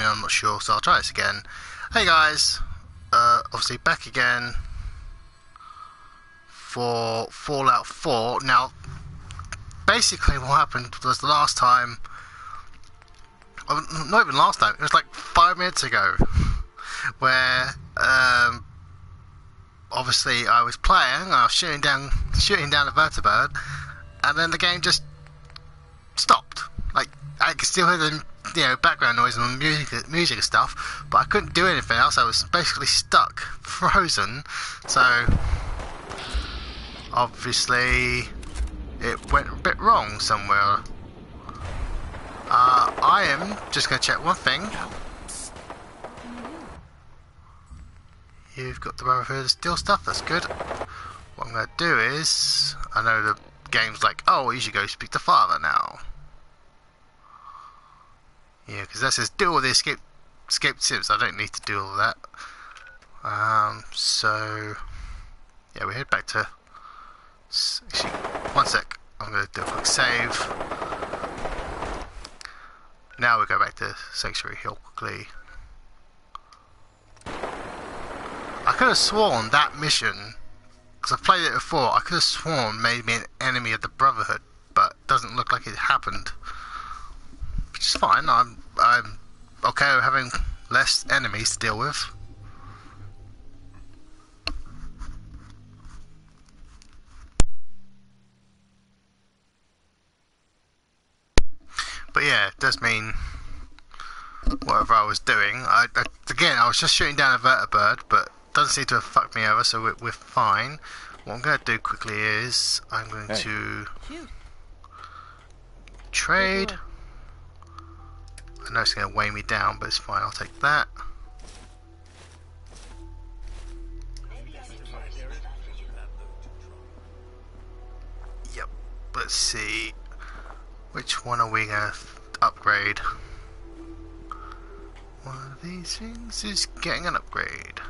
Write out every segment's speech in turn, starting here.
me, I'm not sure, so I'll try this again. Hey guys, obviously back again for Fallout 4. Now, basically what happened was the last time, not even last time, it was like 5 minutes ago, where obviously I was playing, I was shooting down a vertibird, and then the game just stopped. Like, I could still hear the background noise and music and stuff, but I couldn't do anything else. I was basically stuck, frozen. So obviously it went a bit wrong somewhere. I am just going to check one thing. You've got the Brotherhood of Steel stuff, that's good. What I'm going to do is, I know the game's like, oh, you should go speak to Father now. Yeah, because that says do all the escape sims. I don't need to do all that. So yeah, we head back to. Actually, one sec. I'm going to do a quick save. Now we go back to Sanctuary Hill quickly. I could have sworn that mission, because I've played it before, I could have sworn made me an enemy of the Brotherhood, but it doesn't look like it happened. Which is fine. I'm okay with having less enemies to deal with. But yeah, it does mean whatever I was doing. Again, I was just shooting down a vertibird, but it doesn't seem to have fucked me over, so we're fine. What I'm going to do quickly is I'm going to trade. I know it's going to weigh me down, but it's fine, I'll take that. Yep, let's see. Which one are we going to upgrade? One of these things is getting an upgrade.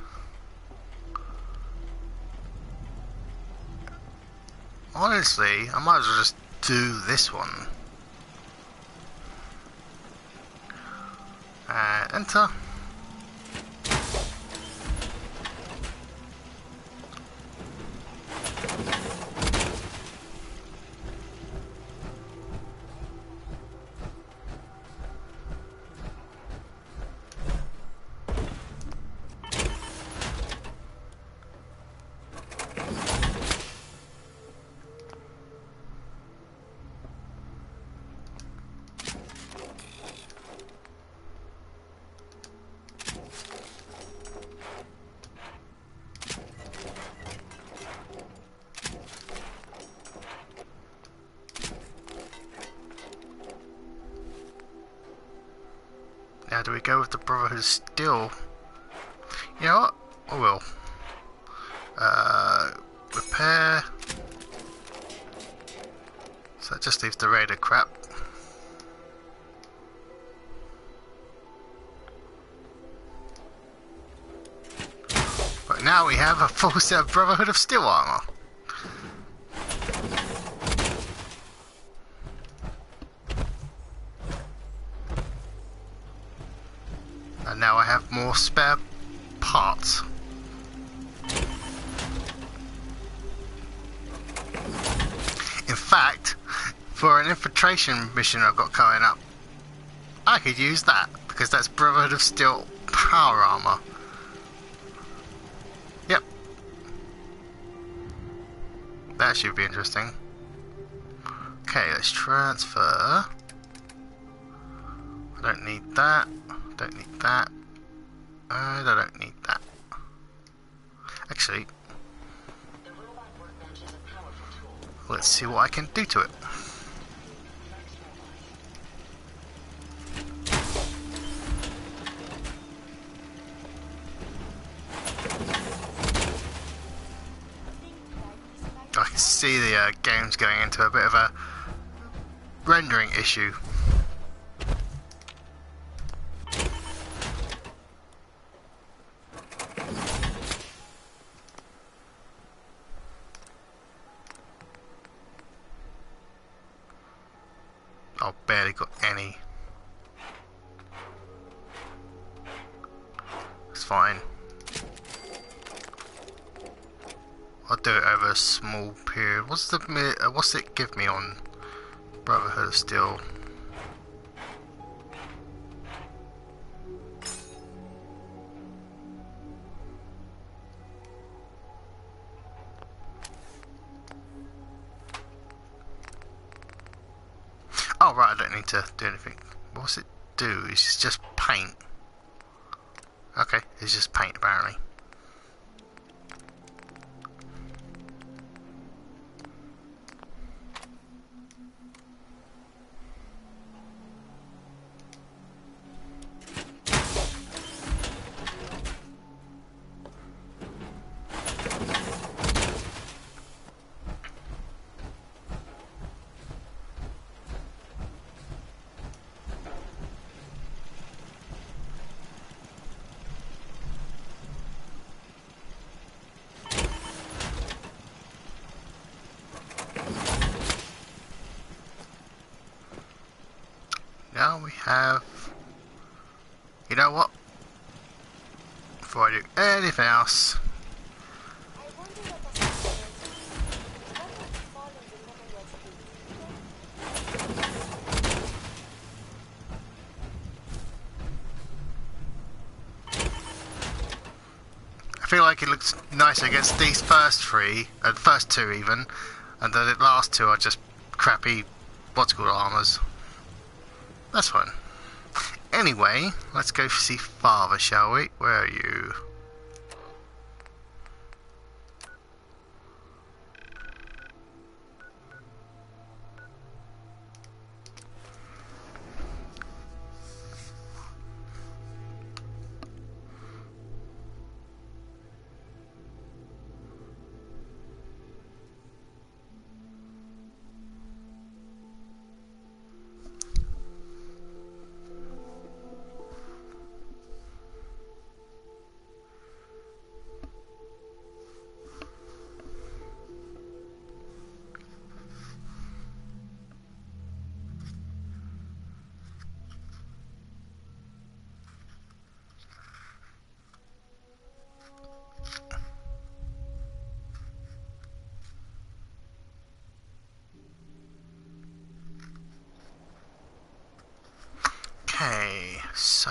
Honestly, I might as well just do this one. Enter. Now do we go with the Brotherhood still? You know what? I will. Repair. So that just leaves the Raider crap. But now we have a full set of Brotherhood of Steel armor. And now I have more spare parts. In fact, for an infiltration mission I've got coming up, I could use that, because that's Brotherhood of Steel power armor. Yep. That should be interesting. Okay, let's transfer. I don't need that. Don't need that. I don't need that. Actually, let's see what I can do to it. I can see the game's going into a bit of a rendering issue. I've barely got any. fine. I'll do it over a small period. What's it give me on Brotherhood of Steel? Oh right, I don't need to do anything. What's it do? It's just paint. Okay, it's just paint apparently. Now we have, you know what, before I do anything else, I feel like it looks nicer against these first three, first two even, and then the last two are just crappy, what's it called, armors. That's fine. Anyway, let's go see Father, shall we? Where are you? Okay, so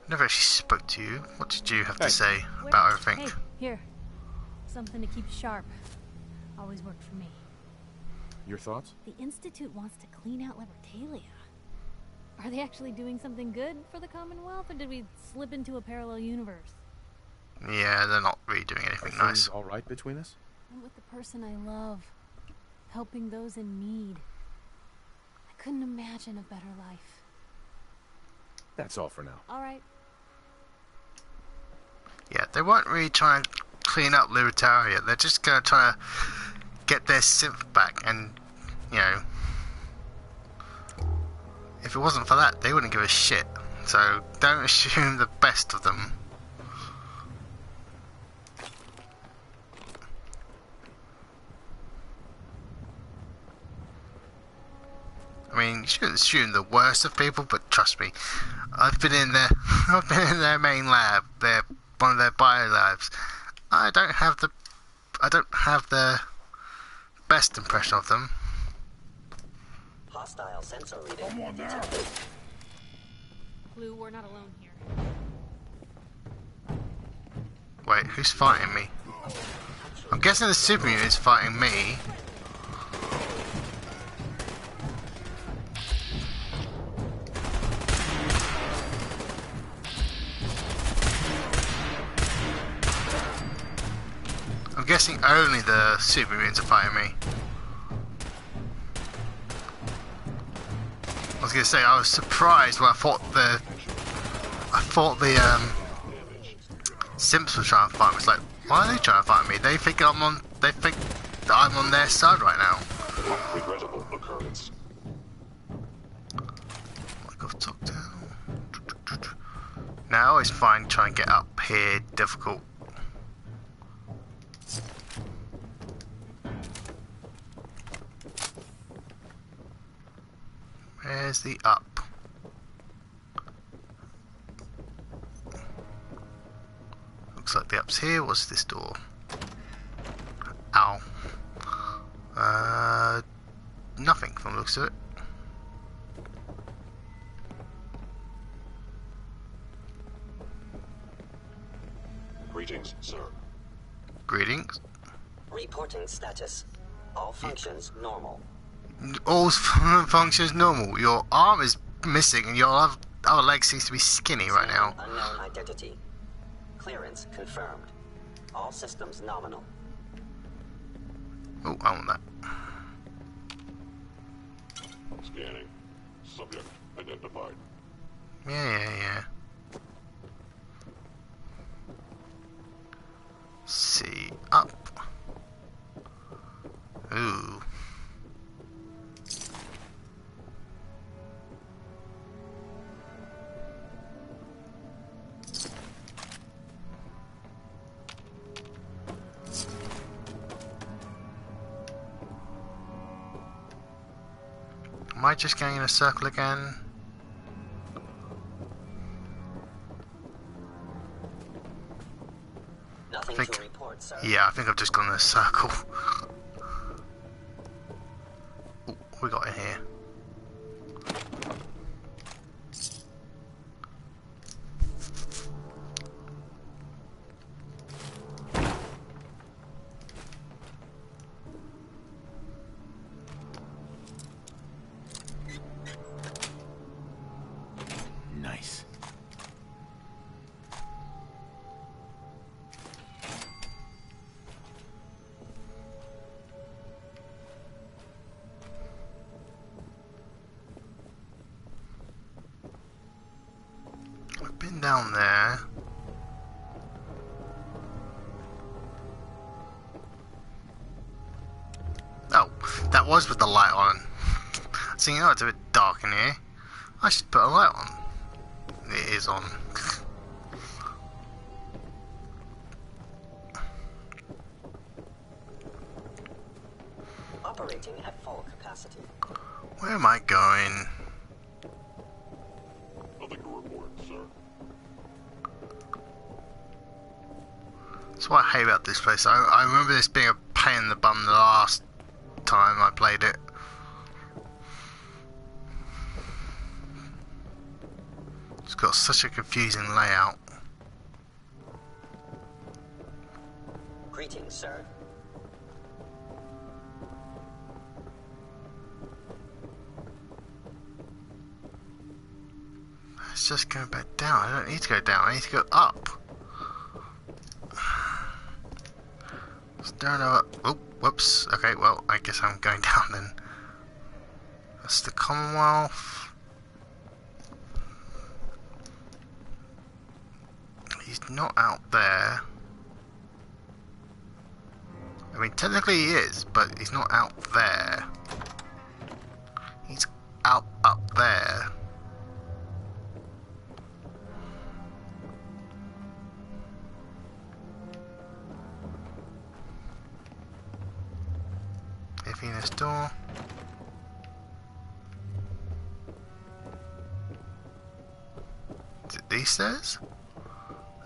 never actually spoke to you. What did you have to say about everything? Hey, here. Something to keep sharp. Always worked for me. Your thoughts? The Institute wants to clean out Libertalia. Are they actually doing something good for the Commonwealth, or did we slip into a parallel universe? Yeah, they're not really doing anything Are nice. things all right between us? I'm with the person I love, helping those in need. I couldn't imagine a better life. That's all for now. All right. Yeah, they weren't really trying to clean up Libertalia. They're just going to try to get their synth back, and, you know, if it wasn't for that, they wouldn't give a shit. So don't assume the best of them. I mean, you shouldn't assume the worst of people, but trust me, I've been in their, I've been in their main lab, one of their bio labs. I don't have the best impression of them. Hostile sensor reading detected. Blue, we're not alone here. Wait, who's fighting me? I'm guessing the super unit's fighting me. I'm guessing only the super mutants are fighting me. I was gonna say I was surprised when I thought the Simps were trying to fight me. It's like, why are they trying to fight me? They think that I'm on their side right now. Regrettable occurrence. Like I've talked down. Now it's fine trying to get up here, difficult. Where's the up? the ups here. What's this door? Ow. Nothing from the looks of it. Greetings, sir. Greetings. Reporting status. All functions normal. All functions normal. Your arm is missing and your other leg seems to be skinny right now. Unknown identity. Clearance confirmed. All systems nominal. Oh, I want that. Scanning. Subject identified. Yeah. See, up. Ooh. Am I just going in a circle again? Nothing Think- to report, sir. Yeah, I think I've just gone in a circle. Ooh, what we got in here? Nice. I've been down there. Oh, that was with the light on. So you know it's a bit dark in here. I should put a light on. It is on. Operating at full capacity. Where am I going? Nothing to report, sir. That's what I hate about this place. I remember this being a pain in the bum the last time I played it. It's got such a confusing layout. Greetings, sir. Let's just go back down. I don't need to go down. I need to go up. Staring over. Oh, whoops. Okay, well, I guess I'm going down then. That's the Commonwealth. He's not out there. I mean, technically he is, but he's not out there. He's out up there. If in this door. Is it these stairs?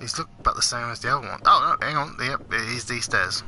These look about the same as the other one. Oh no, hang on. Yep, it is these stairs.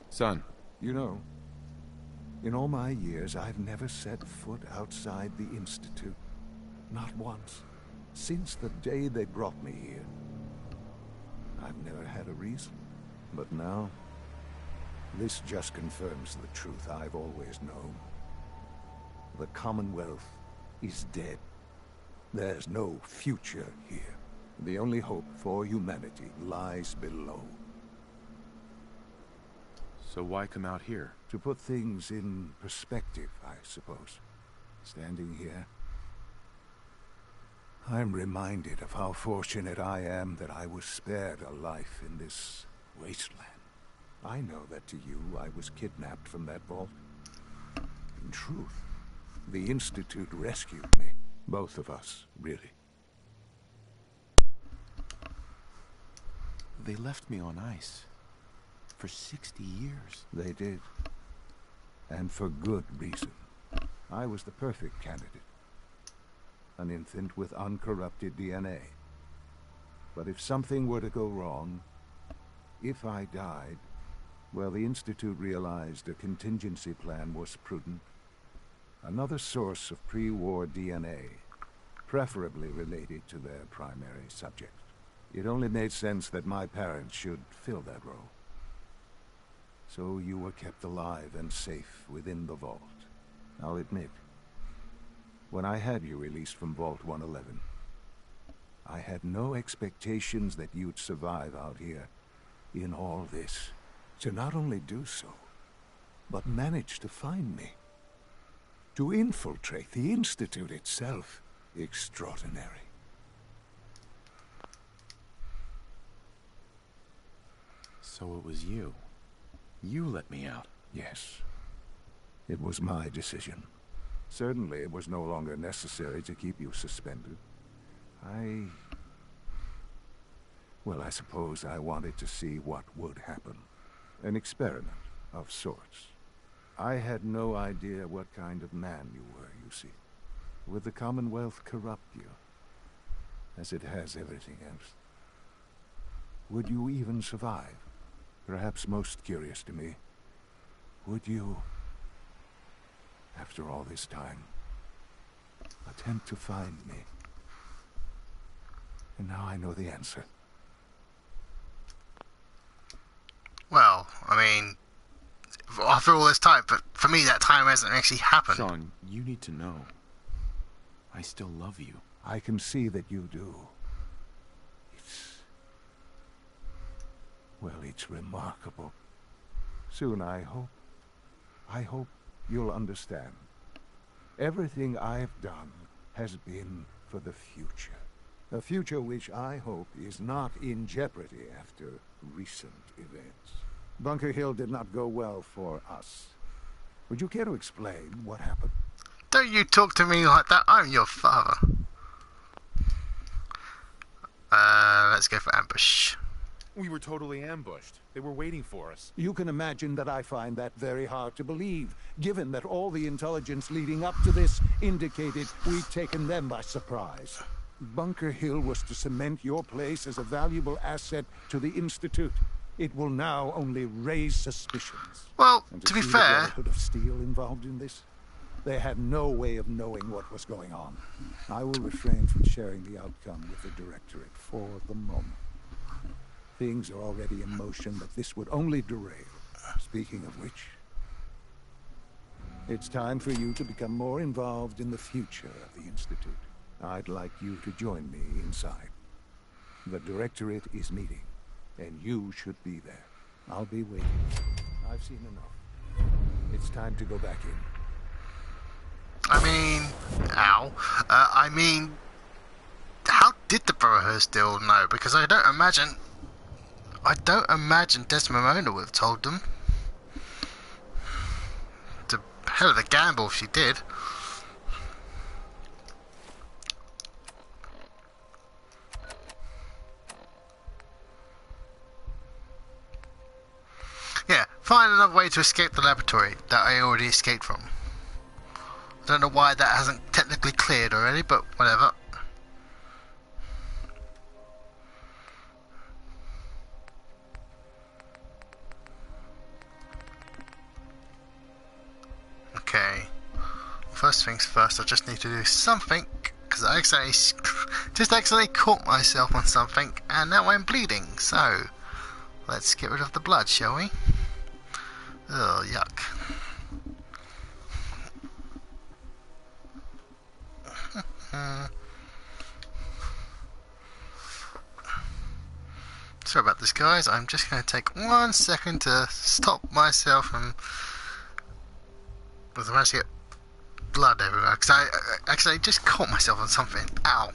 Son, You know, in all my years, I've never set foot outside the Institute. Not once. Since the day they brought me here. I've never had a reason. But now, this just confirms the truth I've always known. The Commonwealth is dead. There's no future here. The only hope for humanity lies below. So why come out here? To put things in perspective, I suppose. Standing here, I'm reminded of how fortunate I am that I was spared a life in this wasteland. I know that to you, I was kidnapped from that vault. In truth, the Institute rescued me. Both of us, really. They left me on ice. For 60 years. They did. And for good reason. I was the perfect candidate. An infant with uncorrupted DNA. But if something were to go wrong, if I died, well, the Institute realized a contingency plan was prudent. Another source of pre-war DNA, preferably related to their primary subject. It only made sense that my parents should fill that role. So you were kept alive and safe within the vault. I'll admit, when I had you released from Vault 111, I had no expectations that you'd survive out here in all this. To not only do so, but manage to find me. To infiltrate the Institute itself. Extraordinary. So it was you. You let me out. Yes. It was my decision. Certainly it was no longer necessary to keep you suspended. Well, I suppose I wanted to see what would happen. An experiment of sorts. I had no idea what kind of man you were, you see. Would the Commonwealth corrupt you, as it has everything else? Would you even survive? Perhaps most curious to me, would you, after all this time, attempt to find me? And now I know the answer. Well, I mean, after all this time, but for me that time hasn't actually happened. Sean, you need to know. I still love you. I can see that you do. Well, it's remarkable. Soon, I hope you'll understand. Everything I've done has been for the future. A future which I hope is not in jeopardy after recent events. Bunker Hill did not go well for us. Would you care to explain what happened? Don't you talk to me like that. I'm your father. Let's go for ambush. We were totally ambushed. They were waiting for us. You can imagine that I find that very hard to believe, given that all the intelligence leading up to this indicated we'd taken them by surprise. Bunker Hill was to cement your place as a valuable asset to the Institute. It will now only raise suspicions. Well, And to be see the fair, Brotherhood of Steel involved in this? They had no way of knowing what was going on. I will refrain from sharing the outcome with the Directorate for the moment. Things are already in motion, but this would only derail. Speaking of which, it's time for you to become more involved in the future of the Institute. I'd like you to join me inside. The Directorate is meeting, and you should be there. I'll be waiting. I've seen enough. It's time to go back in. I mean, ow. I mean, how did the Brotherhood still know? Because I don't imagine Desmond would have told them. It's a hell of a gamble if she did. Yeah, find another way to escape the laboratory that I already escaped from. I don't know why that hasn't technically cleared already, but whatever. Okay. First things first, I just need to do something, because I accidentally caught myself on something, and now I'm bleeding, so let's get rid of the blood, shall we? Oh, yuck. Sorry about this, guys. I'm just going to take 1 second to stop myself from... Well, I managed to get blood everywhere, because I actually just caught myself on something. Ow.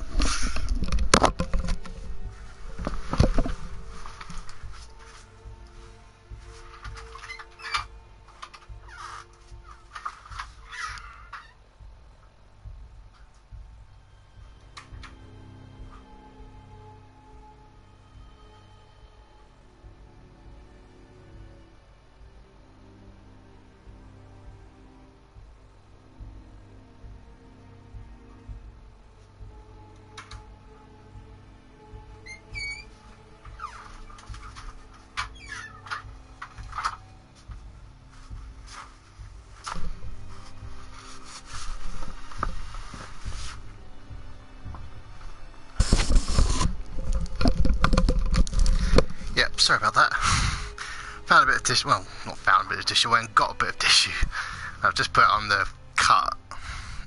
Yep, sorry about that. Found a bit of tissue, well, not found a bit of tissue, went and got a bit of tissue. I've just put it on the cut.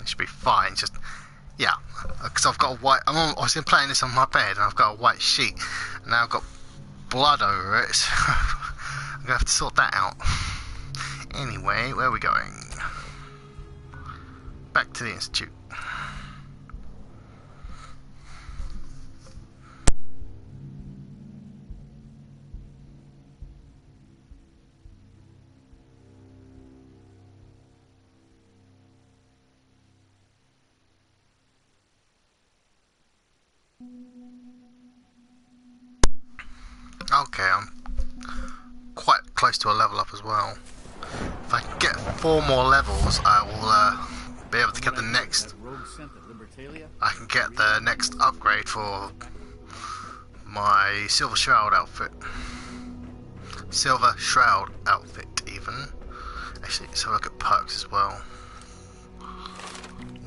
It should be fine, just, yeah. Because I've got a white, I was playing this on my bed and I've got a white sheet. And now I've got blood over it, so I'm going to have to sort that out. Anyway, where are we going? Back to the Institute. Okay, I'm quite close to a level up as well. If I can get 4 more levels, I will be able to get the next... I can get the next upgrade for my Silver Shroud outfit. Silver Shroud outfit, even. Actually, let's have a look at perks as well.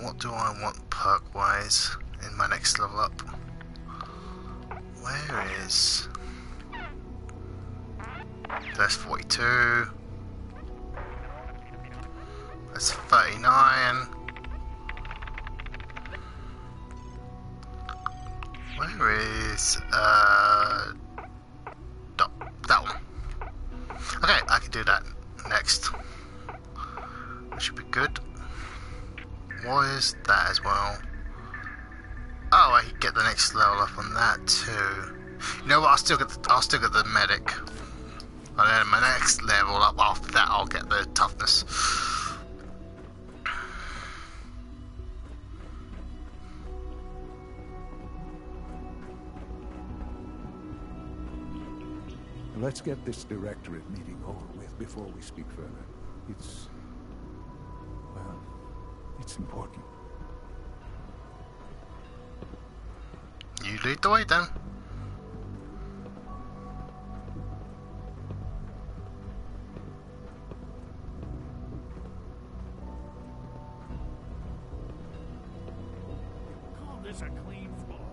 What do I want perk-wise in my next level up? Where is... That's 42. That's 39. Where is that one? Okay, I can do that next. That should be good. What is that as well? Oh, I can get the next level up on that too. You know what? I'll still get the medic. And then my next level up after that, I'll get the toughness. Let's get this directorate meeting over with before we speak further. It's... well, it's important. You lead the way then. This a clean floor.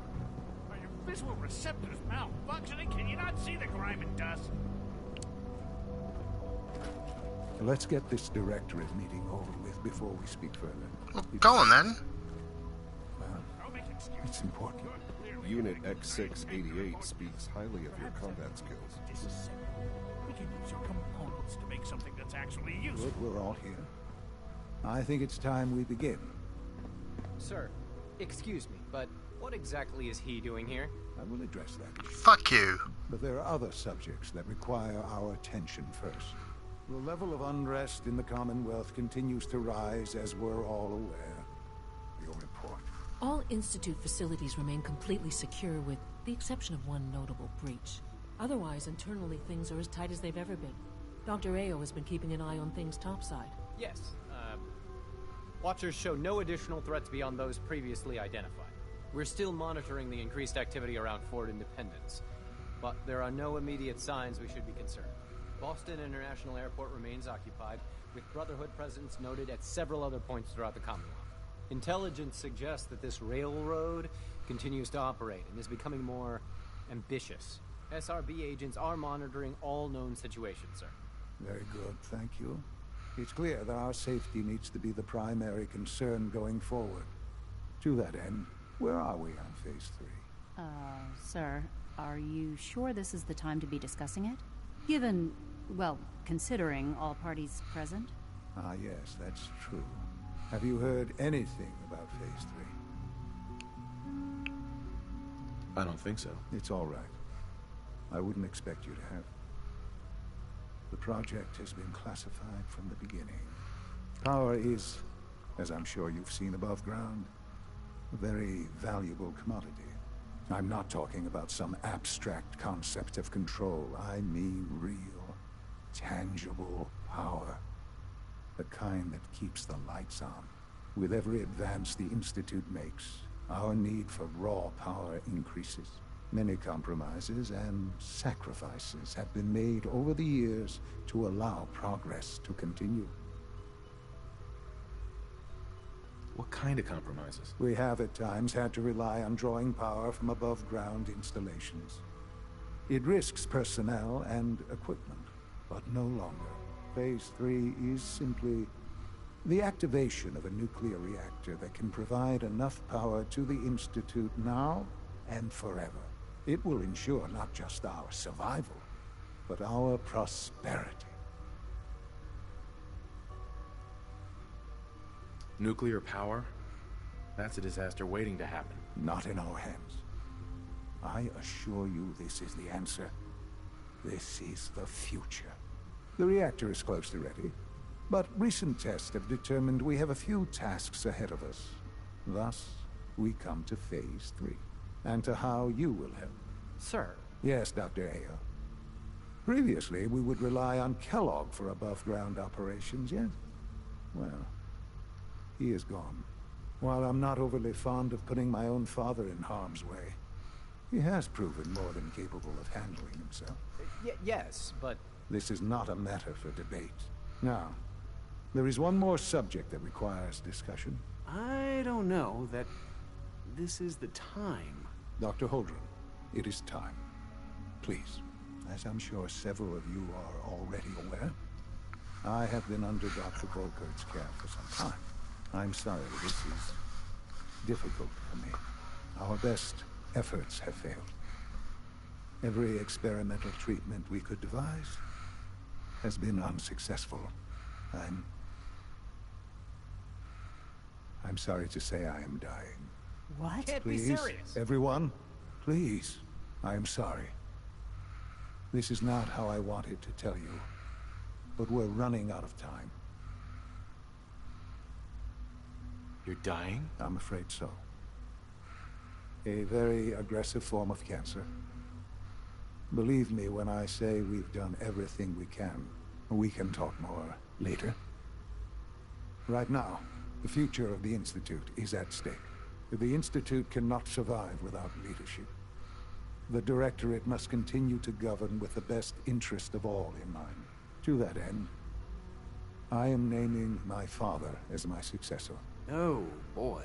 Are your visual receptors malfunctioning? Can you not see the grime and dust? Let's get this directorate meeting over with before we speak further. Well, go on then. Well, it's important. Unit X688 speaks highly of your combat skills. We can use your components to make something that's actually useful. Good, we're all here. I think it's time we begin. Sir, excuse me, but what exactly is he doing here? I will address that issue. Fuck you. But there are other subjects that require our attention first. The level of unrest in the Commonwealth continues to rise, as we're all aware. Your report. All Institute facilities remain completely secure with the exception of one notable breach. Otherwise, internally, things are as tight as they've ever been. Dr. Ayo has been keeping an eye on things topside. Yes, Watchers show no additional threats beyond those previously identified. We're still monitoring the increased activity around Fort Independence, but there are no immediate signs we should be concerned. Boston International Airport remains occupied, with Brotherhood presence noted at several other points throughout the Commonwealth. Intelligence suggests that this railroad continues to operate and is becoming more ambitious. SRB agents are monitoring all known situations, sir. Very good, thank you. It's clear that our safety needs to be the primary concern going forward. To that end, where are we on Phase 3? Sir, Are you sure this is the time to be discussing it? Given, well, considering all parties present? Ah, yes, that's true. Have you heard anything about Phase 3? I don't think so. It's all right. I wouldn't expect you to have. The project has been classified from the beginning. Power is, as I'm sure you've seen above ground, a very valuable commodity. I'm not talking about some abstract concept of control. I mean real, tangible power. The kind that keeps the lights on. With every advance the Institute makes, our need for raw power increases. Many compromises and sacrifices have been made over the years to allow progress to continue. What kind of compromises? We have at times had to rely on drawing power from above-ground installations. It risks personnel and equipment, but no longer. Phase 3 is simply the activation of a nuclear reactor that can provide enough power to the Institute now and forever. It will ensure not just our survival, but our prosperity. Nuclear power? That's a disaster waiting to happen. Not in our hands. I assure you this is the answer. This is the future. The reactor is close to ready, but recent tests have determined we have a few tasks ahead of us. Thus, we come to Phase 3, and to how you will help. Sir? Yes, Dr. Ayo. Previously, we would rely on Kellogg for above-ground operations, yet, well, he is gone. While I'm not overly fond of putting my own father in harm's way, he has proven more than capable of handling himself. Yes, but... This is not a matter for debate. Now, there is one more subject that requires discussion. I don't know that this is the time. Dr. Holdren, it is time. Please, as I'm sure several of you are already aware, I have been under Dr. Volkert's care for some time. I'm sorry, this is difficult for me. Our best efforts have failed. Every experimental treatment we could devise has been unsuccessful. I'm sorry to say I am dying. What? Can't Please, be serious. everyone, please, I am sorry. This is not how I wanted to tell you, but we're running out of time. You're dying? I'm afraid so. A very aggressive form of cancer. Believe me when I say we've done everything we can. We can talk more later. Right now, the future of the Institute is at stake. The Institute cannot survive without leadership. The Directorate must continue to govern with the best interest of all in mind. To that end, I am naming my father as my successor. Oh, boy.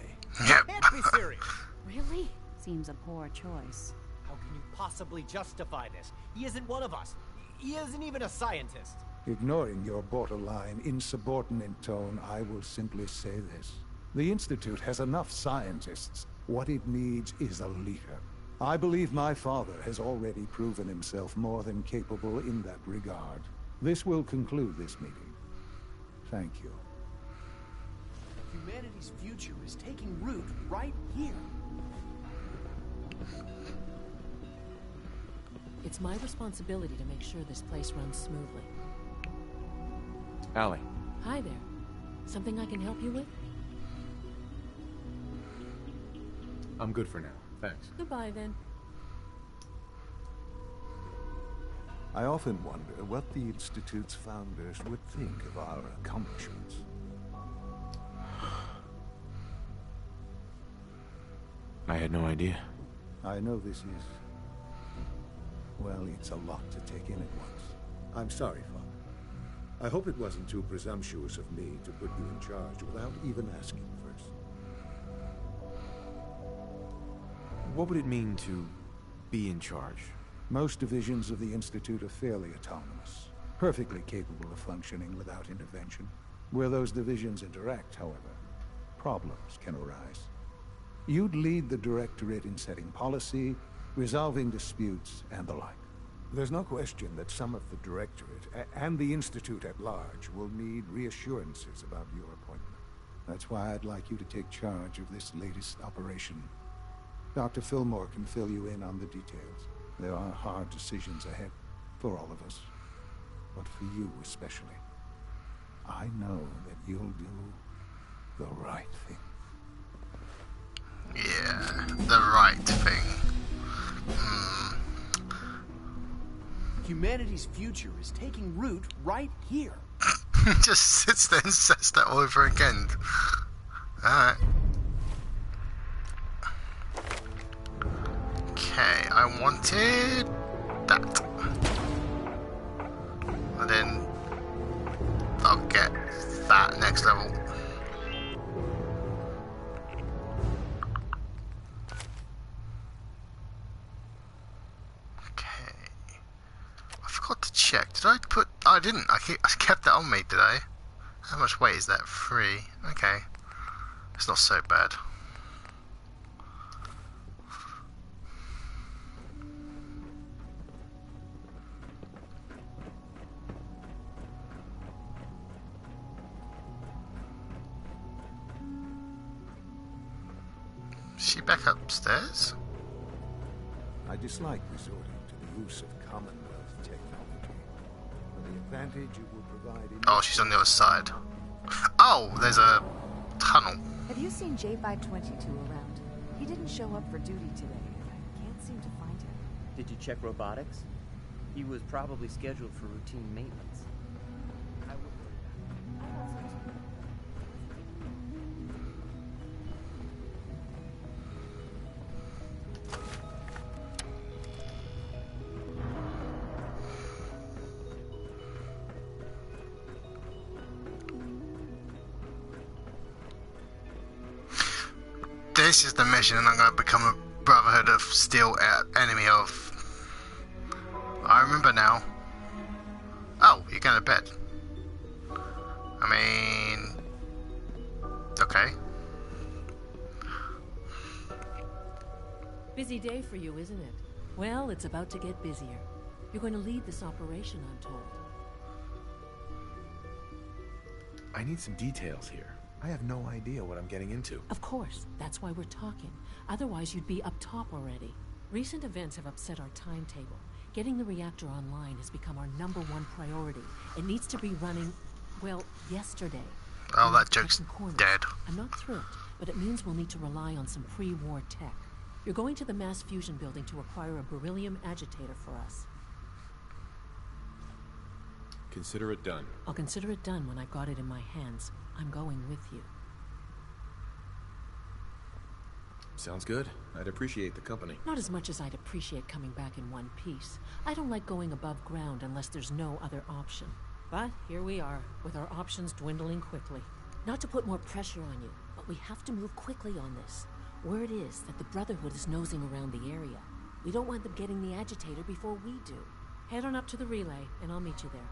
Yep. Can't be serious. Really? Seems a poor choice. How can you possibly justify this? He isn't one of us. He isn't even a scientist. Ignoring your borderline, insubordinate tone, I will simply say this. The Institute has enough scientists. What it needs is a leader. I believe my father has already proven himself more than capable in that regard. This will conclude this meeting. Thank you. Humanity's future is taking root right here. It's my responsibility to make sure this place runs smoothly. Allie. Hi there. Something I can help you with? I'm good for now. Thanks. Goodbye, then. I often wonder what the Institute's founders would think of our accomplishments. I had no idea. I know this is... well, it's a lot to take in at once. I'm sorry, Father. I hope it wasn't too presumptuous of me to put you in charge without even asking first. What would it mean to be in charge? Most divisions of the Institute are fairly autonomous, perfectly capable of functioning without intervention. Where those divisions interact, however, problems can arise. You'd lead the Directorate in setting policy, resolving disputes, and the like. There's no question that some of the Directorate and the Institute at large will need reassurances about your appointment. That's why I'd like you to take charge of this latest operation. Dr. Fillmore can fill you in on the details. There are hard decisions ahead for all of us, but for you especially. I know that you'll do the right thing. Yeah, the right thing. Humanity's future is taking root right here. Just sits there and says that over again. Alright. Okay, I wanted that. And then I'll get that next level. Check. Did I put... Oh, I didn't. I kept that on me, did I? How much weight is that? 3. Okay. It's not so bad. Is she back upstairs? I dislike resorting to the use of Commonwealth technology. For the advantage it will provide... Oh, she's on the other side. Oh, there's a tunnel. Have you seen J522 around? He didn't show up for duty today, and I can't seem to find him. Did you check robotics? He was probably scheduled for routine maintenance. I would worry about it. This is the mission, and I'm going to become a Brotherhood of Steel enemy of... I remember now. Oh, you're going to bed. I mean... Okay. Busy day for you, isn't it? Well, it's about to get busier. You're going to lead this operation, I'm told. I need some details here. I have no idea what I'm getting into. Of course, that's why we're talking. Otherwise, you'd be up top already. Recent events have upset our timetable. Getting the reactor online has become our #1 priority. It needs to be running, well, yesterday. Oh, that joke's dead. I'm not thrilled, but it means we'll need to rely on some pre-war tech. You're going to the mass fusion building to acquire a beryllium agitator for us. Consider it done. I'll consider it done when I've got it in my hands. I'm going with you. Sounds good. I'd appreciate the company. Not as much as I'd appreciate coming back in one piece. I don't like going above ground unless there's no other option. But here we are, with our options dwindling quickly. Not to put more pressure on you, but we have to move quickly on this. Word is that the Brotherhood is nosing around the area. We don't want them getting the agitator before we do. Head on up to the relay, and I'll meet you there.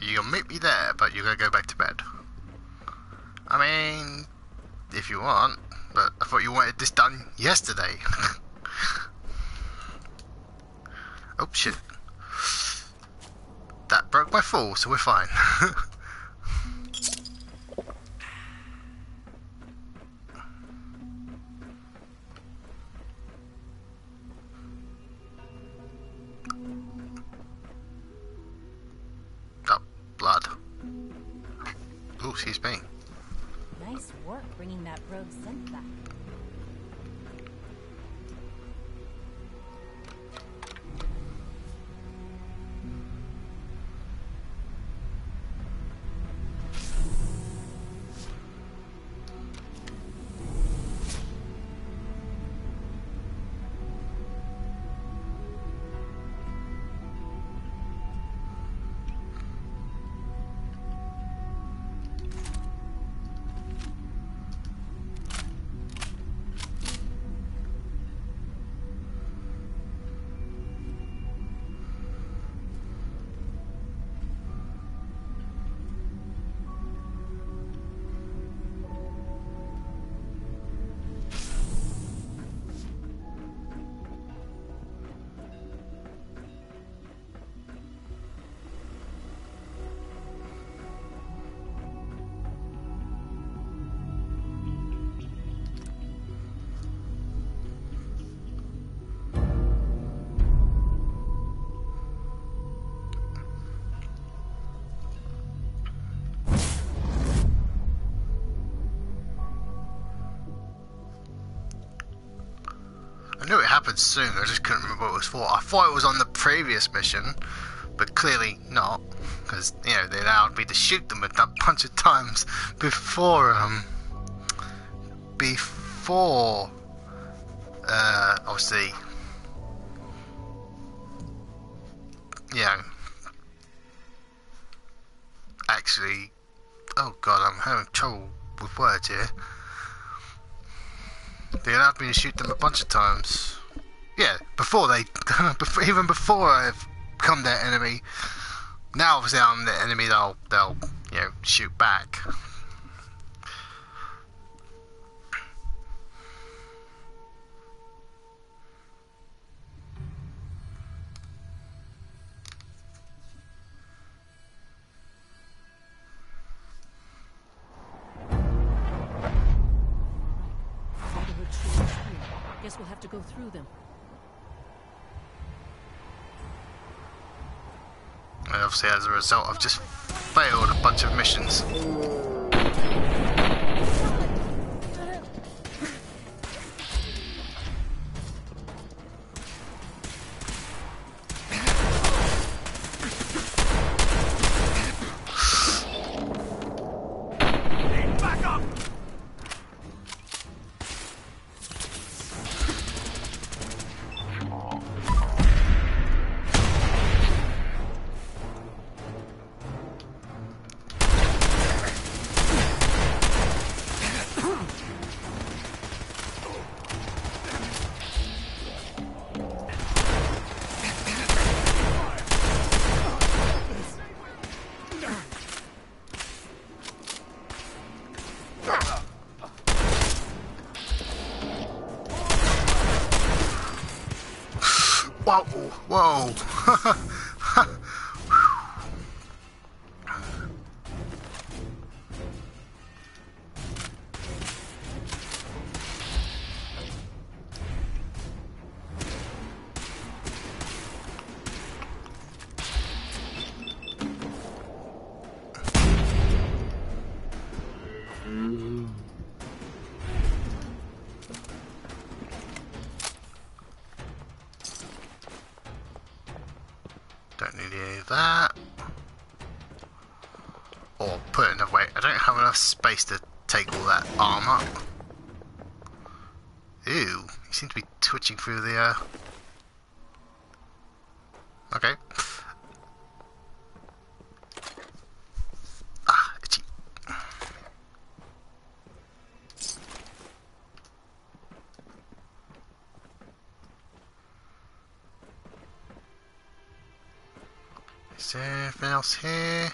You'll meet me there, but you're gonna go back to bed. I mean, if you want, but I thought you wanted this done yesterday. Oh shit. That broke my fall, so we're fine. Blood. Oh, excuse me. Nice work bringing that rogue synth back. happen soon. I just couldn't remember what it was for. I thought it was on the previous mission, but clearly not, because you know they allowed me to shoot them a bunch of times before obviously, you know, actually, oh god, I'm having trouble with words here. They allowed me to shoot them a bunch of times. Yeah, before they, even before I've become their enemy. Now, obviously, I'm the enemy. They'll, you know, shoot back. Guess we'll have to go through them. And obviously, as a result, I've just failed a bunch of missions. Whoa, whoa. Don't need any of that. Or put it another way, I don't have enough space to take all that armor. Ew, you seem to be twitching through the okay. Ah, itchy. Is there anything else here?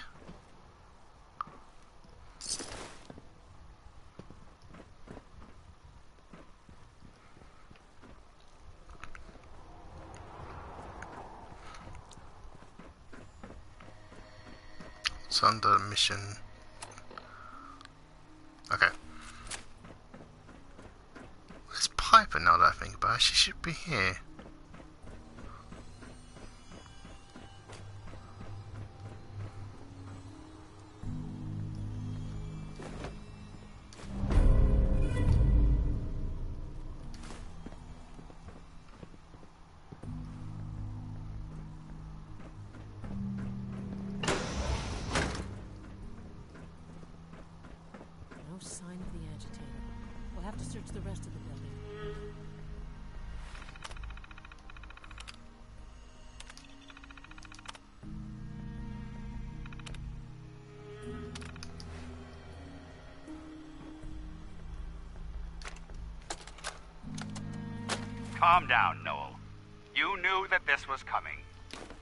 It's under mission. Okay. Where's Piper now that I think about it? She should be here. No sign of the agitator. We'll have to search the rest of the building. Calm down, Noel. You knew that this was coming.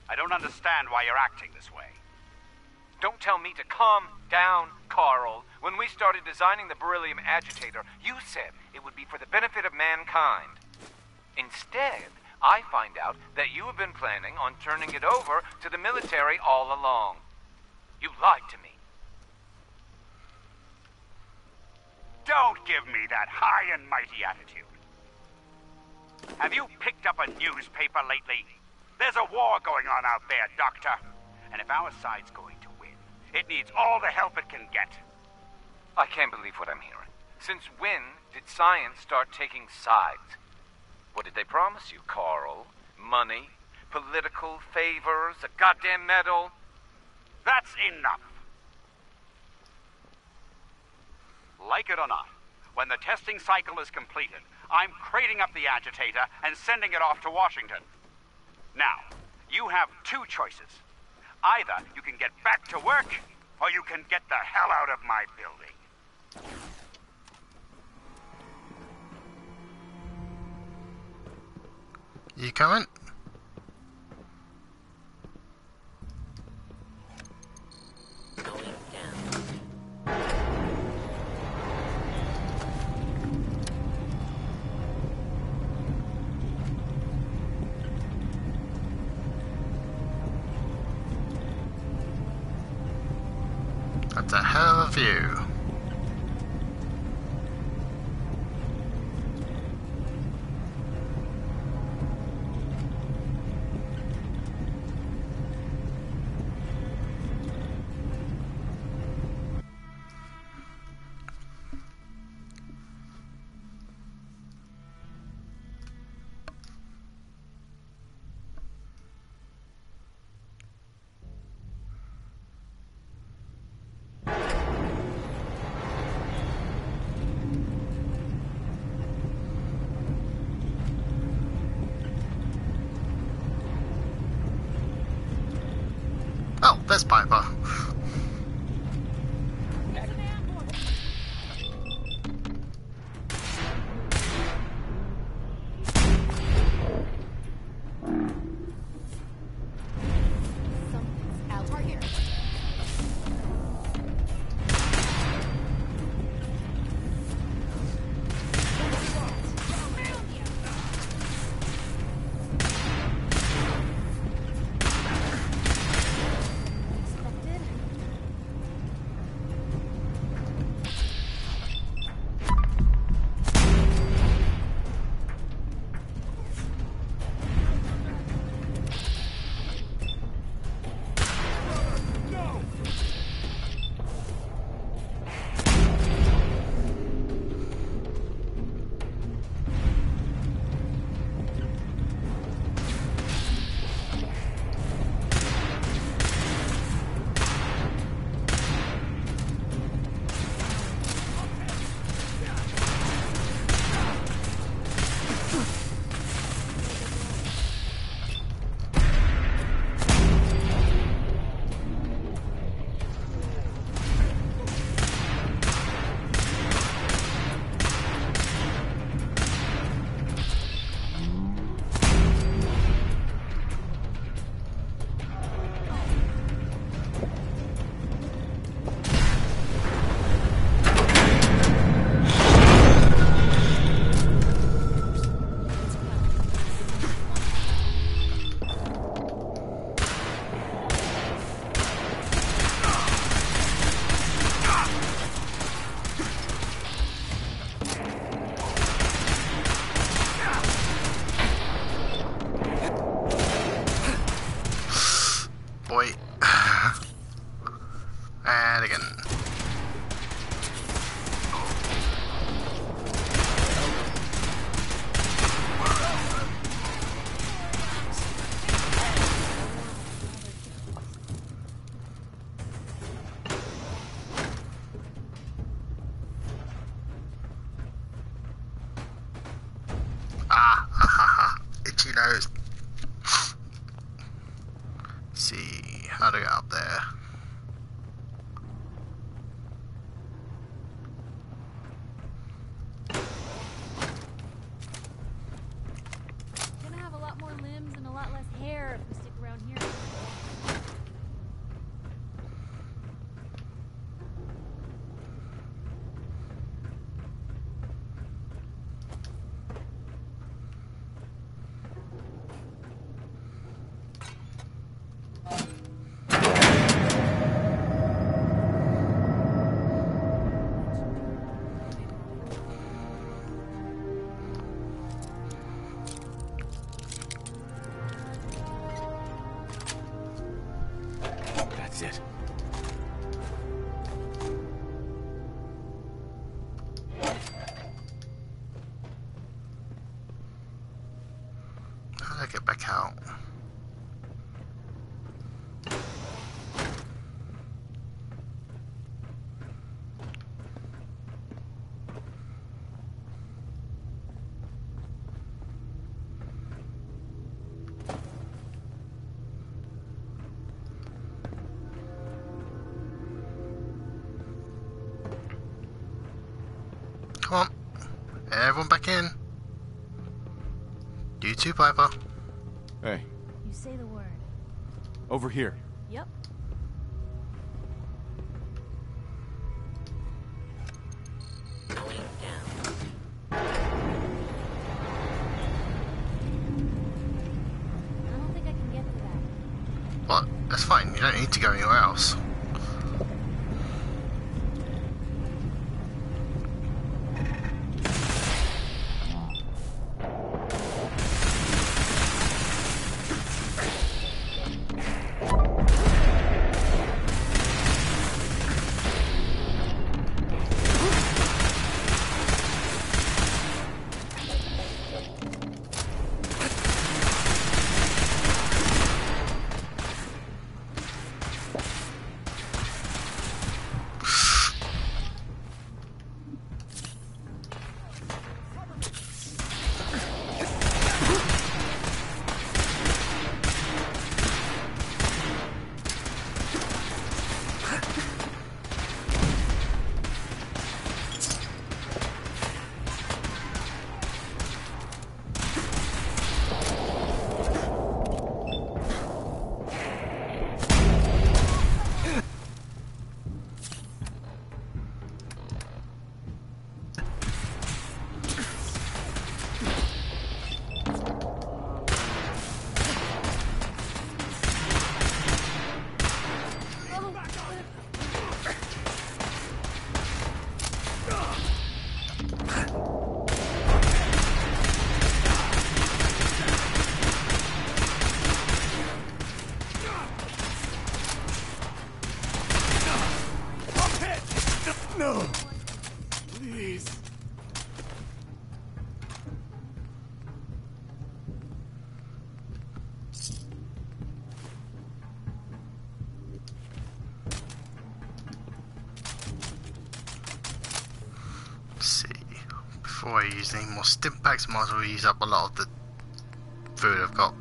I don't understand why you're acting this way. Don't tell me to calm down, Carl. When we started designing the beryllium agitator, you said it would be for the benefit of mankind. Instead, I find out that you have been planning on turning it over to the military all along. You lied to me. Don't give me that high and mighty attitude. Have you picked up a newspaper lately? There's a war going on out there, Doctor. And if our side's going to win, it needs all the help it can get. I can't believe what I'm hearing. Since when did science start taking sides? What did they promise you, Carl? Money? Political favors? A goddamn medal? That's enough. Like it or not, when the testing cycle is completed, I'm crating up the agitator and sending it off to Washington. Now, you have two choices. Either you can get back to work, or you can get the hell out of my building. You coming? That's a hell of a view. Oh, there's Piper. And again. Itchy nose. Let's see, how to get up there? Gonna have a lot more limbs and a lot less hair if we stick around here. That's it. back out. Come on, everyone back in. You too, Piper. Hey, You say the word. over here. Yep. I don't think I can get to that. What? That's fine. You don't need to go anywhere else. No! Please. Let's see. Before I use any more stim packs, might as well use up a lot of the food I've got.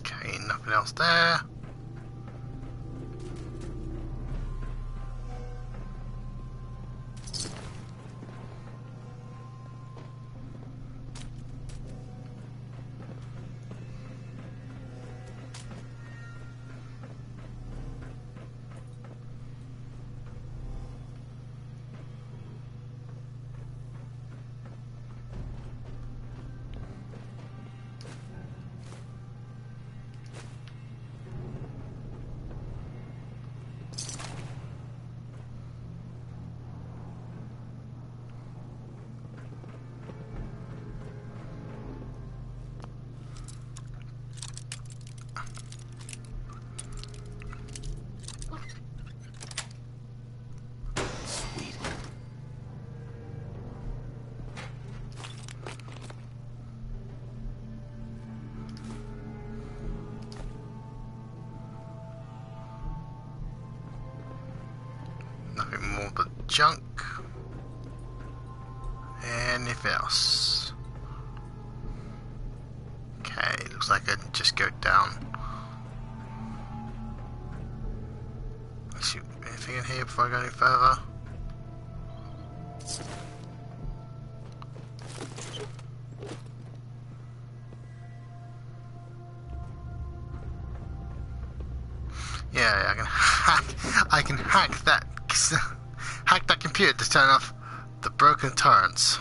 Okay, nothing else there. Nothing more but junk. Anything else? Okay, looks like I can just go down. Let's see, anything in here before I go any further? Yeah, I can hack that hack that computer to turn off the broken torrents.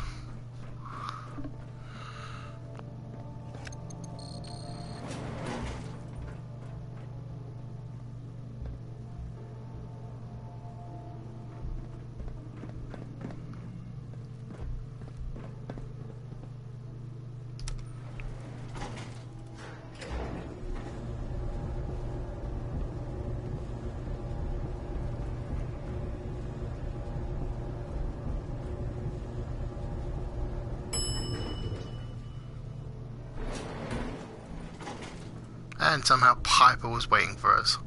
And somehow Piper was waiting for us.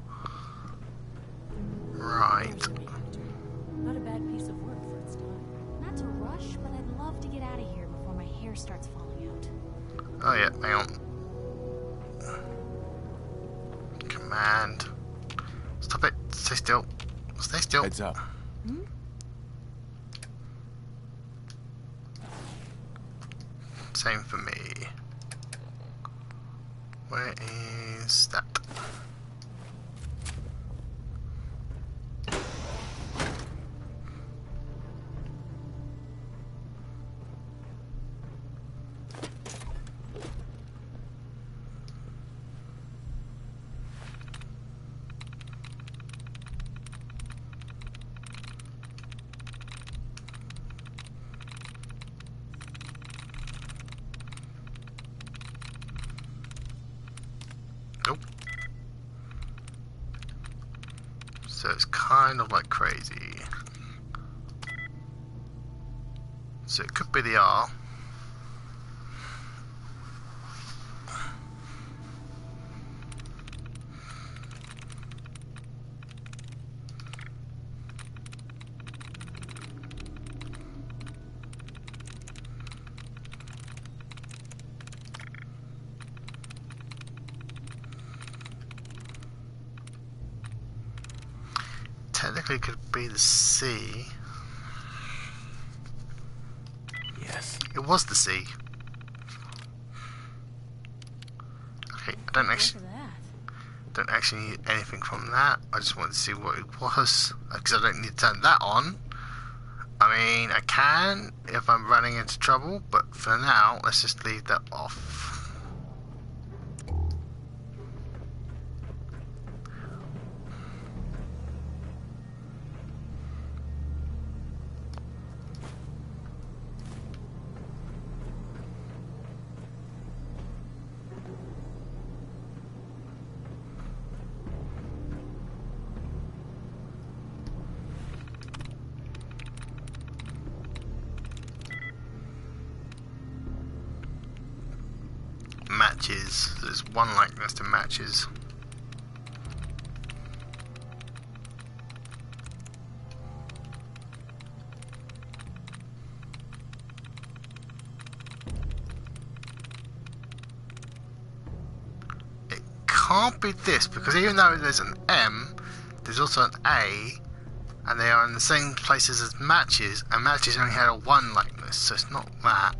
Right. Not a bad piece of work for its time. Not to rush, but I'd love to get out of here before my hair starts falling out. Oh yeah, hang on. Command. Stop it. Stay still. Stay still. Heads up. Same for me. Where is that? Nope. So it's kind of like crazy. So it could be the R. Technically, it could be the C. Yes. It was the C. Okay, I don't actually need anything from that. I just wanted to see what it was, because I don't need to turn that on. I mean, I can if I'm running into trouble, but for now, let's just leave that off. Matches. There's one likeness to matches. It can't be this, because even though there's an M, there's also an A, and they are in the same places as matches, and matches only had a one likeness, so it's not that.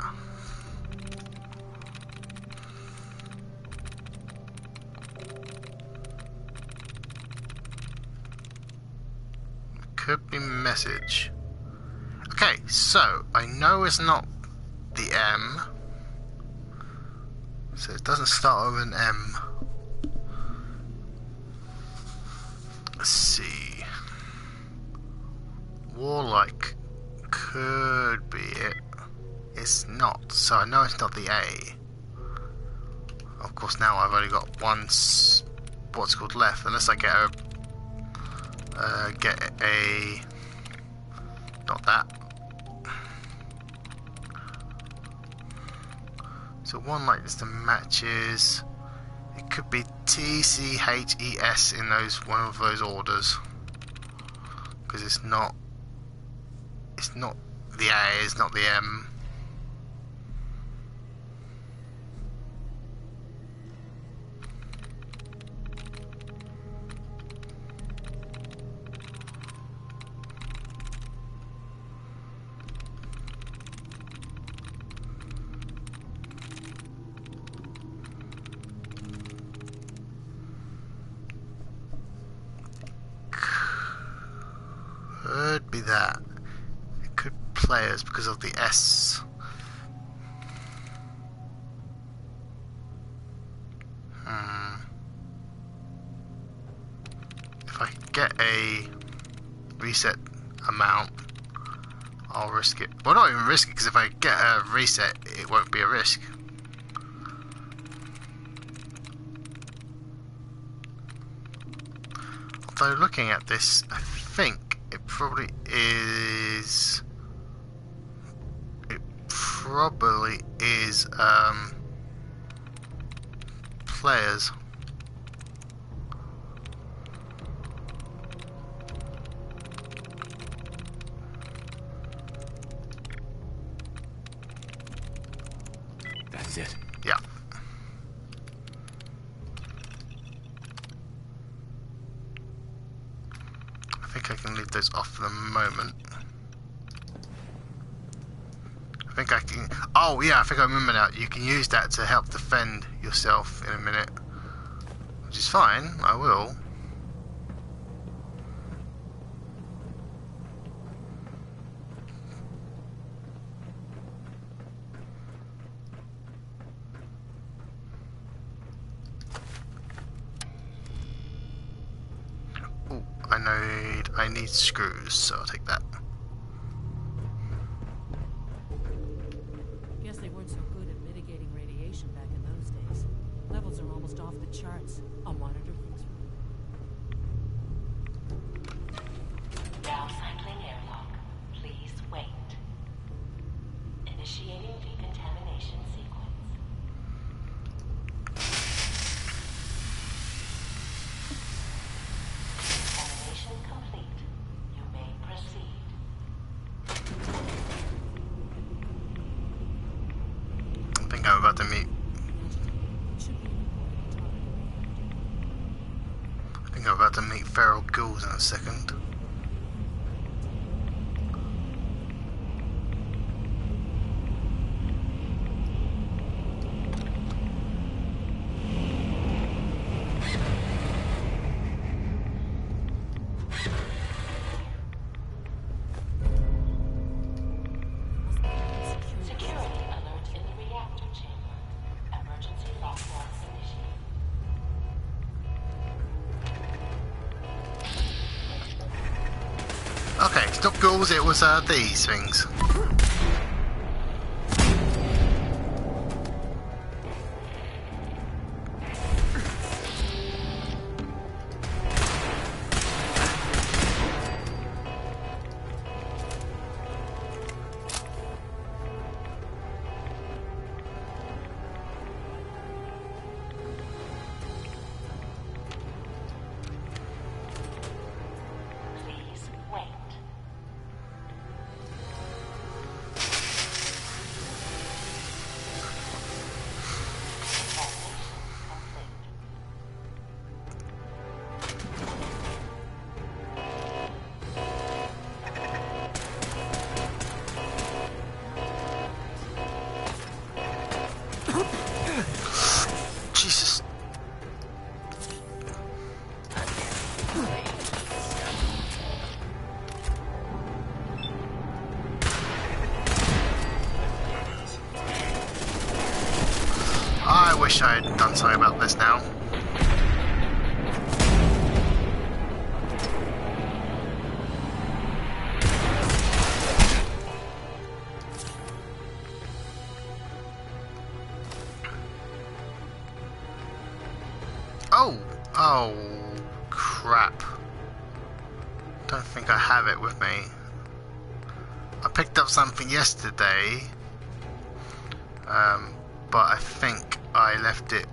Could be message. Okay, so I know it's not the M, so it doesn't start with an M. Let's see. Warlike could be it. It's not, so I know it's not the A. Of course, now I've only got one what's called left, unless I get a not that. So one like this to matches. It could be TCHES in one of those orders, because it's not the A, it's not the M. be that. It could be players because of the S. If I get a reset amount, I'll risk it. Well, not even risk it, because if I get a reset, it won't be a risk. Although looking at this, I think it probably is. It probably is players. That's it. Yeah. I think I can leave those off for the moment. I think I can... Oh, yeah, I think I remember now. You can use that to help defend yourself in a minute. Which is fine. I will. Oh, I need screws, so I'll take that. Guess they weren't so good at mitigating radiation back in those days. Levels are almost off the charts. I'll monitor things. Now cycling airlock. Please wait. Initiating decontamination sequence. Decontamination complete. You may proceed. I think I'm about to meet... I think I'm about to meet feral ghouls in a second. Security alert in the reactor chamber. Emergency lockbox initiated. Okay, it's not ghouls, it was these things. Please wait. Jesus. I wish I had done something about this now. Oh, crap. Don't think I have it with me. I picked up something yesterday, but I think I left it.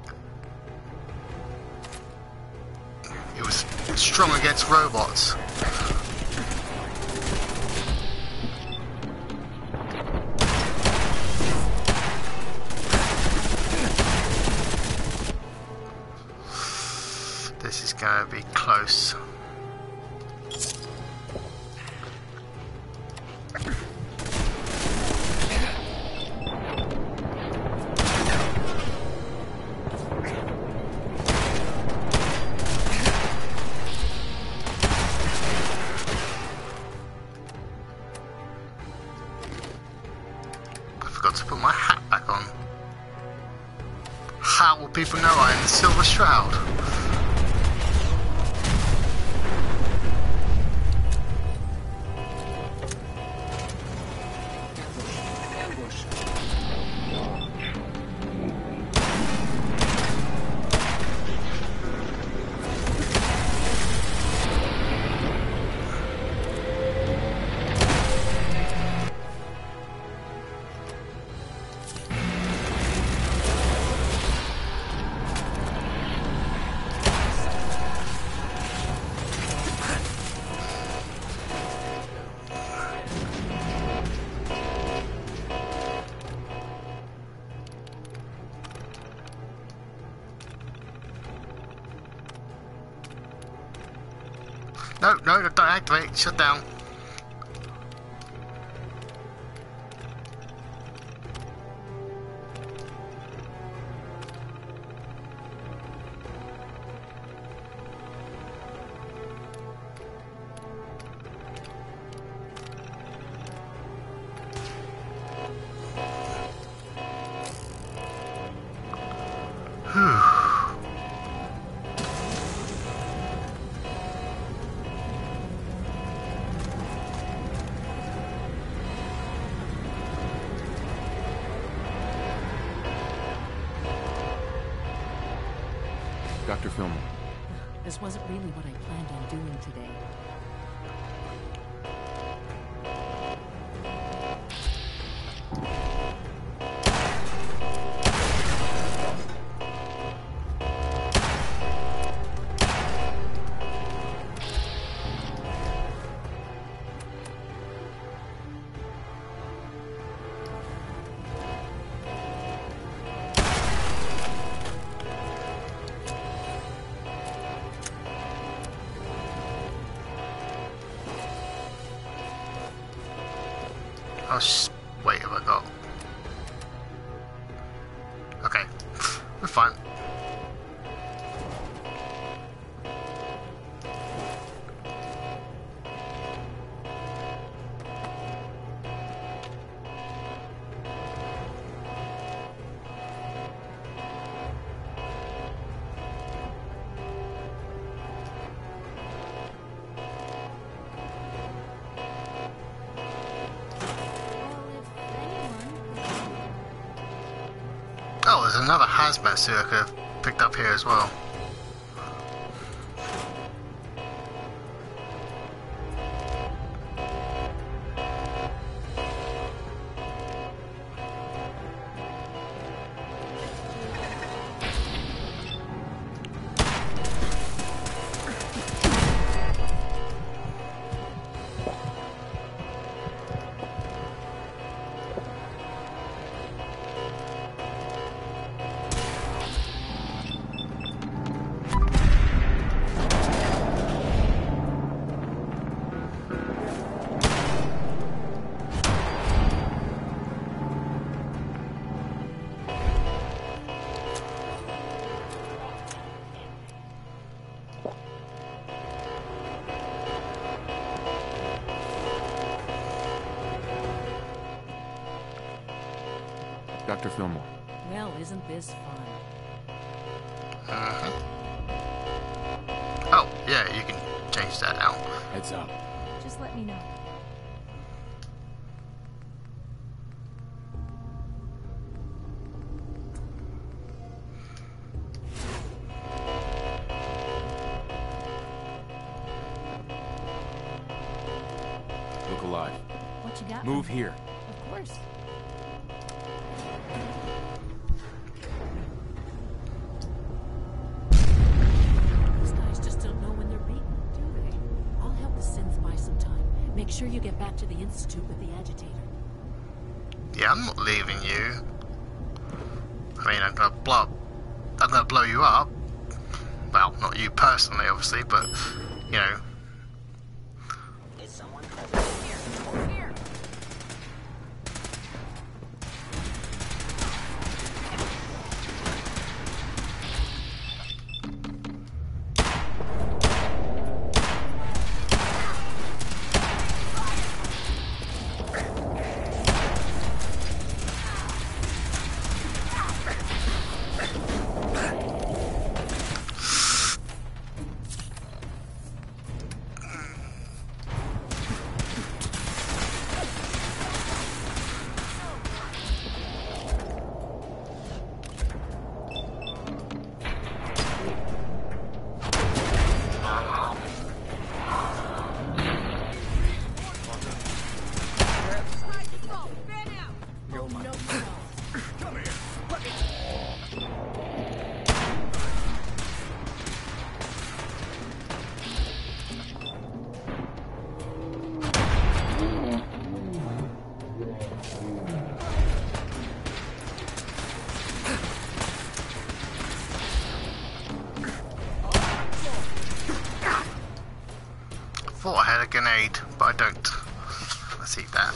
It was strong against robots. This is gonna be close. people know I am the Silver Shroud. No, don't activate. Shut down. Dr. Fillmore. This wasn't really what I planned on doing today. Wait, have I got? Okay, we're fine. Oh, there's another hazmat suit I could have picked up here as well. Dr. Fillmore. Well, isn't this fun? Oh, yeah, you can change that out. Heads up. Just let me know. Look alive. What you got? Move here. Of course. These guys just don't know when they're beaten, do they? I'll help the synth buy some time. Make sure you get back to the Institute with the agitator. Yeah, I'm not leaving you. I mean, I'm gonna blow you up. Well, not you personally, obviously, but you know. Is someone present? Here. thought I had a grenade, but I don't. Let's eat that.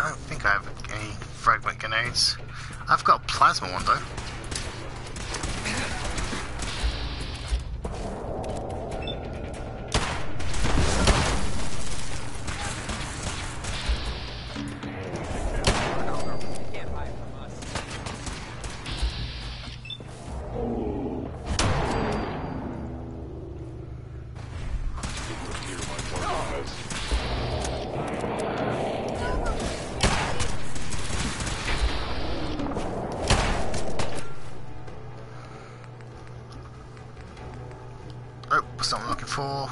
I don't think I have any fragment grenades. I've got a plasma one though. Oh, that's not what I'm looking for.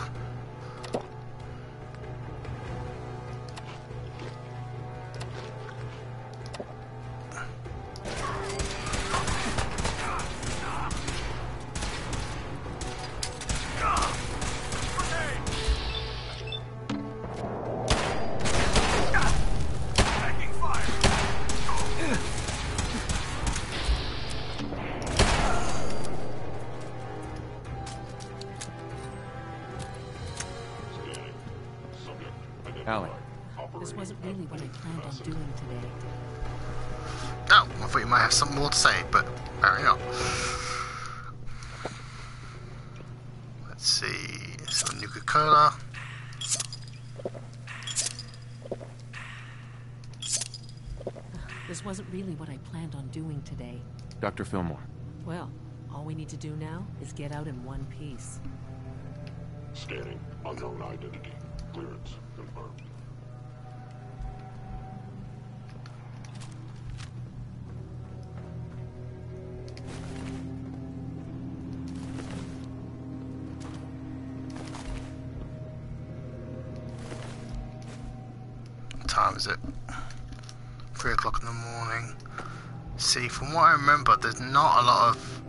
Allie. This wasn't really what I planned on doing today. Oh, I thought you might have something more to say, but apparently not. Let's see, some Nuka-Cola. This wasn't really what I planned on doing today. Dr. Fillmore. Well, all we need to do now is get out in one piece. Scanning. Unknown identity. Clearance confirmed. What time is it? 3 o'clock in the morning. See, from what I remember, there's not a lot of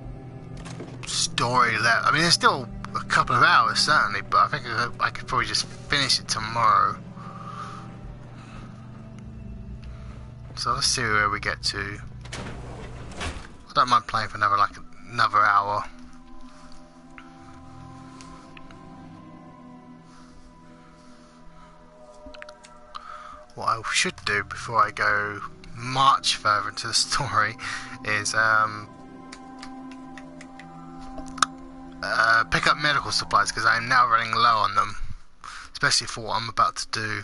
story left. I mean, there's still a couple of hours, certainly, but I think I could probably just finish it tomorrow. So let's see where we get to. I don't mind playing for another hour. What I should do before I go much further into the story is pick up medical supplies, because I'm now running low on them, especially for what I'm about to do.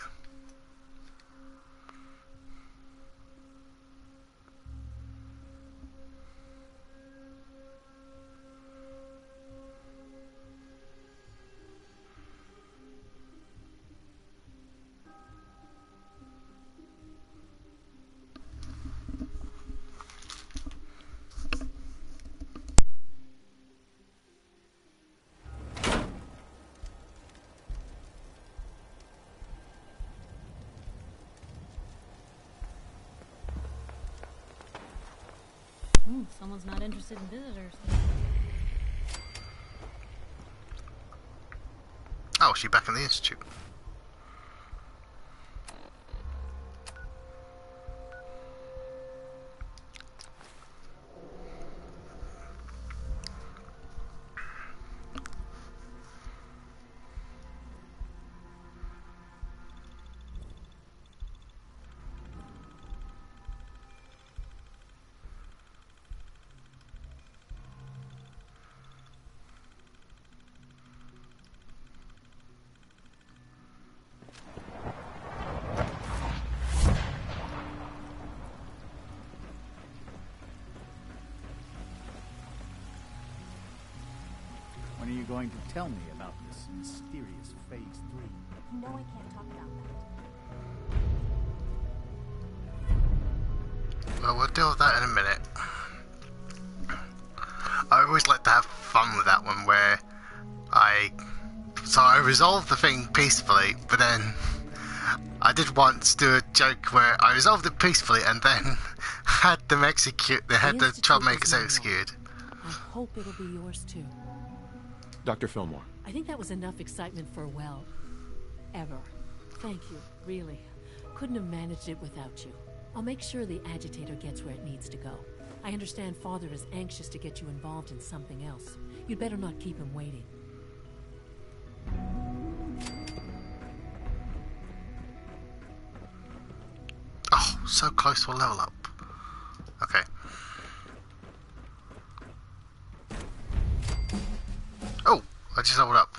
Someone's not interested in visitors. Oh, she's back in the institute. When are you going to tell me about this mysterious Phase 3? No, I can't talk about that. Well, we'll deal with that in a minute. I always like to have fun with that one where I resolved the thing peacefully, but then I did once do a joke where I resolved it peacefully and then had them execute, they had the troublemakers executed. I hope it'll be yours too. Dr. Fillmore. I think that was enough excitement for, well, ever. Thank you, really. Couldn't have managed it without you. I'll make sure the agitator gets where it needs to go. I understand Father is anxious to get you involved in something else. You'd better not keep him waiting. so close to a level up. Okay. Oh, I just leveled up.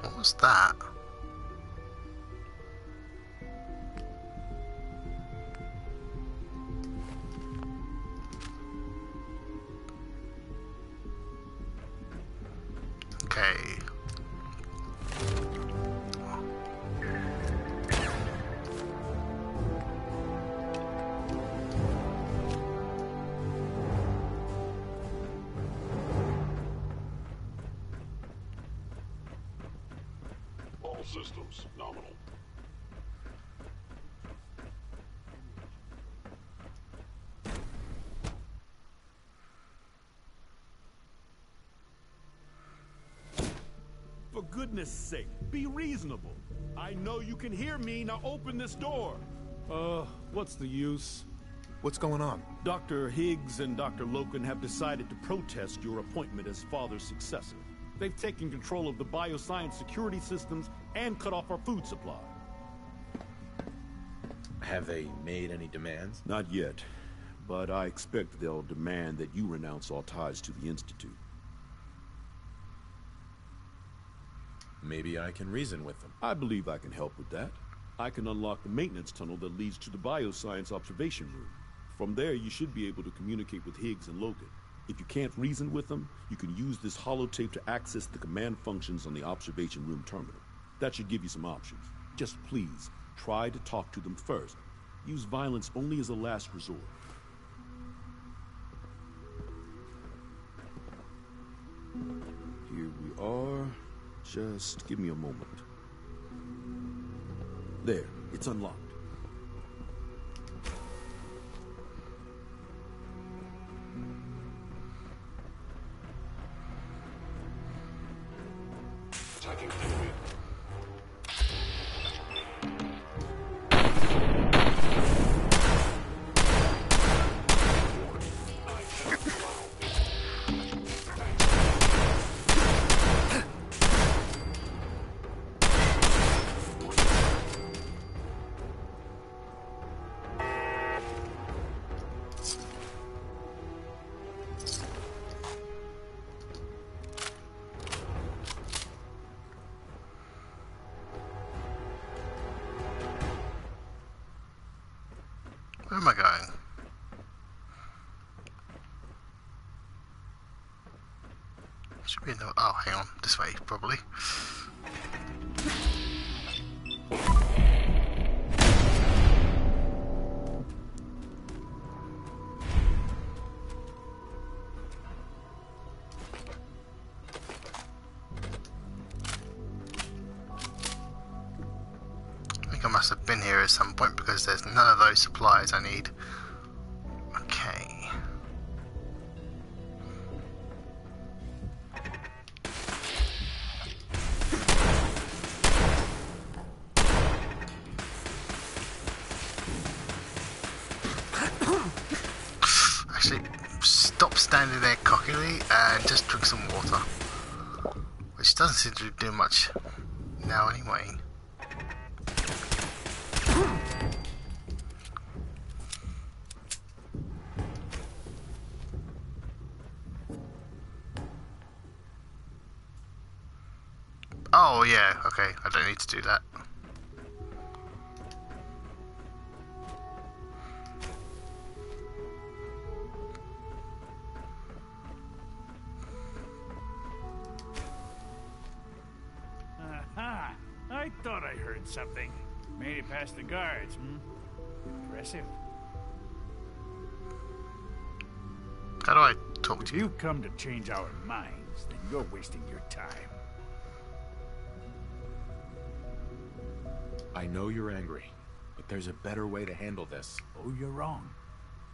What was that? Okay. All systems nominal. For goodness sake, be reasonable. I know you can hear me, now open this door. What's the use? What's going on? Dr. Higgs and Dr. Loken have decided to protest your appointment as Father's successor. They've taken control of the bioscience security systems and cut off our food supply. Have they made any demands? Not yet, but I expect they'll demand that you renounce all ties to the Institute. Maybe I can reason with them. I believe I can help with that. I can unlock the maintenance tunnel that leads to the bioscience observation room. From there, you should be able to communicate with Higgs and Logan. If you can't reason with them, you can use this holotape to access the command functions on the observation room terminal. That should give you some options. Just please, try to talk to them first. Use violence only as a last resort. Here we are. Just give me a moment. There, it's unlocked. Attacking enemy. Where am I going? Should be no. Oh, hang on. This way, probably. I think I must have been here at some point because there's none of those supplies I need. Okay. Actually, stop standing there cockily and just drink some water. Which doesn't seem to do much now anyway. Oh yeah, okay, I don't need to do that. Aha! I thought I heard something. Made it past the guards, Impressive. How do I talk to you? If you come to change our minds, then you're wasting your time. I know you're angry, but there's a better way to handle this. Oh, you're wrong.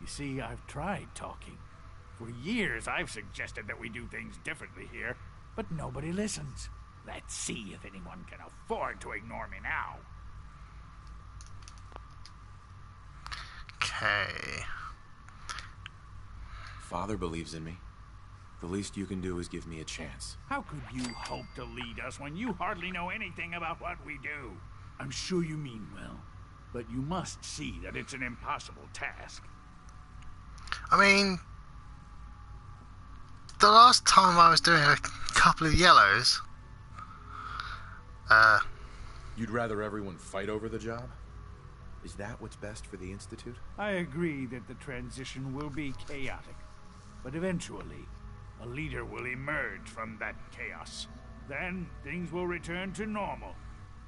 You see, I've tried talking. For years, I've suggested that we do things differently here, but nobody listens. Let's see if anyone can afford to ignore me now. Okay. Father believes in me. The least you can do is give me a chance. How could you hope to lead us when you hardly know anything about what we do? I'm sure you mean well, but you must see that it's an impossible task. I mean, the last time I was doing a couple of yellows, You'd rather everyone fight over the job? Is that what's best for the Institute? I agree that the transition will be chaotic, but eventually, a leader will emerge from that chaos. Then, things will return to normal,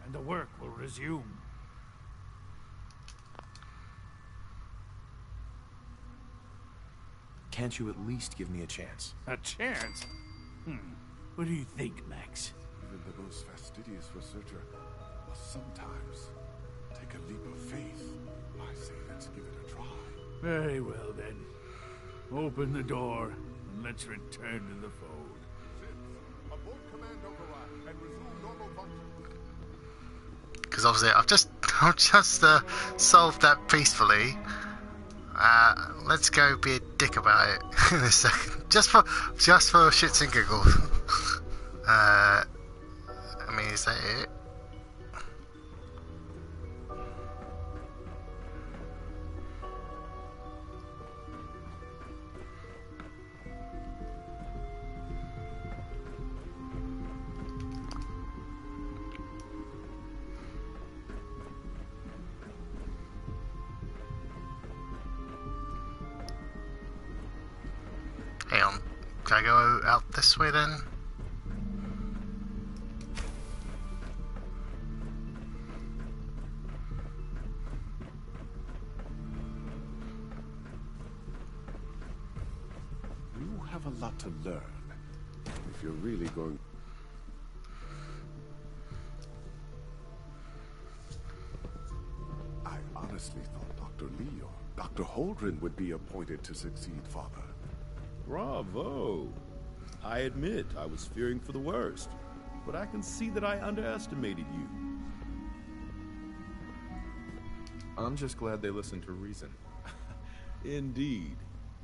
and the work will resume. Can't you at least give me a chance? A chance? What do you think, Max? Even the most fastidious researcher must sometimes take a leap of faith. I say let's give it a try. Very well, then. Open the door, and let's return to the fold. Abort command override and resume normal function. because obviously I've just solved that peacefully. Let's go be a dick about it in a second, just for shits and giggles. I mean, is that it? Hang on, can I go out this way then? You have a lot to learn. If you're really going... I honestly thought Dr. Lee or Dr. Holdren would be appointed to succeed Father. Bravo! I admit I was fearing for the worst, but I can see that I underestimated you. I'm just glad they listened to reason. Indeed.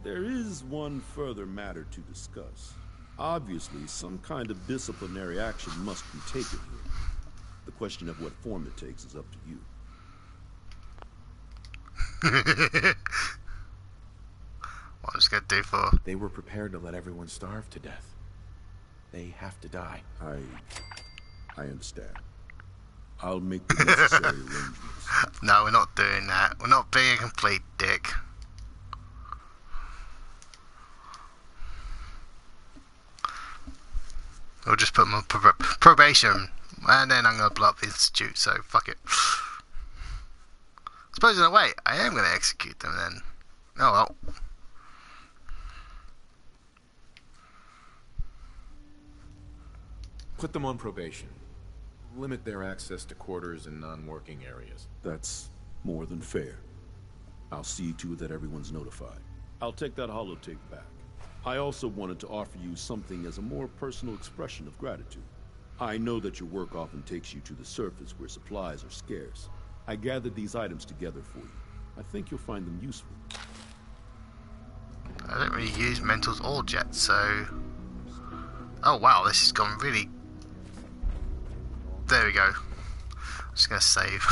There is one further matter to discuss. Obviously, some kind of disciplinary action must be taken here. The question of what form it takes is up to you. What I was gonna do for? They were prepared to let everyone starve to death. They have to die. I understand. I'll make the necessary arrangements. No, we're not doing that. We're not being a complete dick. We'll just put them on probation, and then I'm gonna blow up the institute. So fuck it. I suppose in a way, I am gonna execute them then. Oh well. Put them on probation. Limit their access to quarters and non-working areas. That's more than fair. I'll see to it that everyone's notified. I'll take that holotape back. I also wanted to offer you something as a more personal expression of gratitude. I know that your work often takes you to the surface where supplies are scarce. I gathered these items together for you. I think you'll find them useful. I don't really use mentals or jets, so... Oh wow, this has gone really... There we go. I'm just gonna save.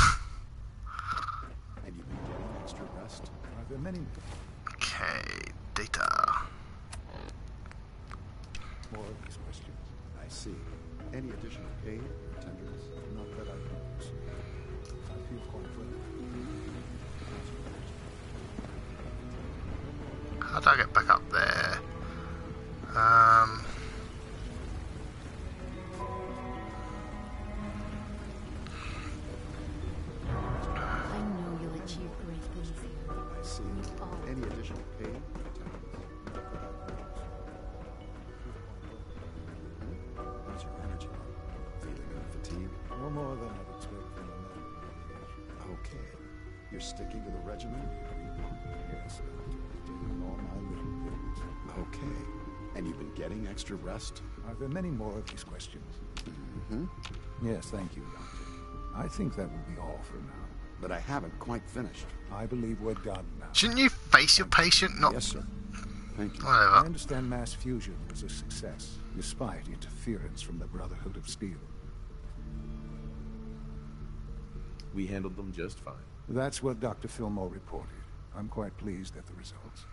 And you've been getting extra rest? Are there many... Okay, data. More of these questions. I see. Any additional pain or tenderness? Not that I notice. I feel quite well. How do I get back up there? I know you'll achieve great things here. I see. Any additional pain or tenderness? How's your energy level? Feeling any fatigue? No more than I'd expect from a medical radiation. Okay. You're sticking to the regimen? Yes, Doctor. Taking all my little pills. Okay. And you've been getting extra rest? Are there many more of these questions? Mm-hmm. Yes, thank you, Doctor. I think that will be all for now. But I haven't quite finished. I believe we're done now. Shouldn't you face your patient, not... Yes, sir. Thank you. I understand mass fusion was a success, despite interference from the Brotherhood of Steel. We handled them just fine. That's what Dr. Fillmore reported. I'm quite pleased at the results.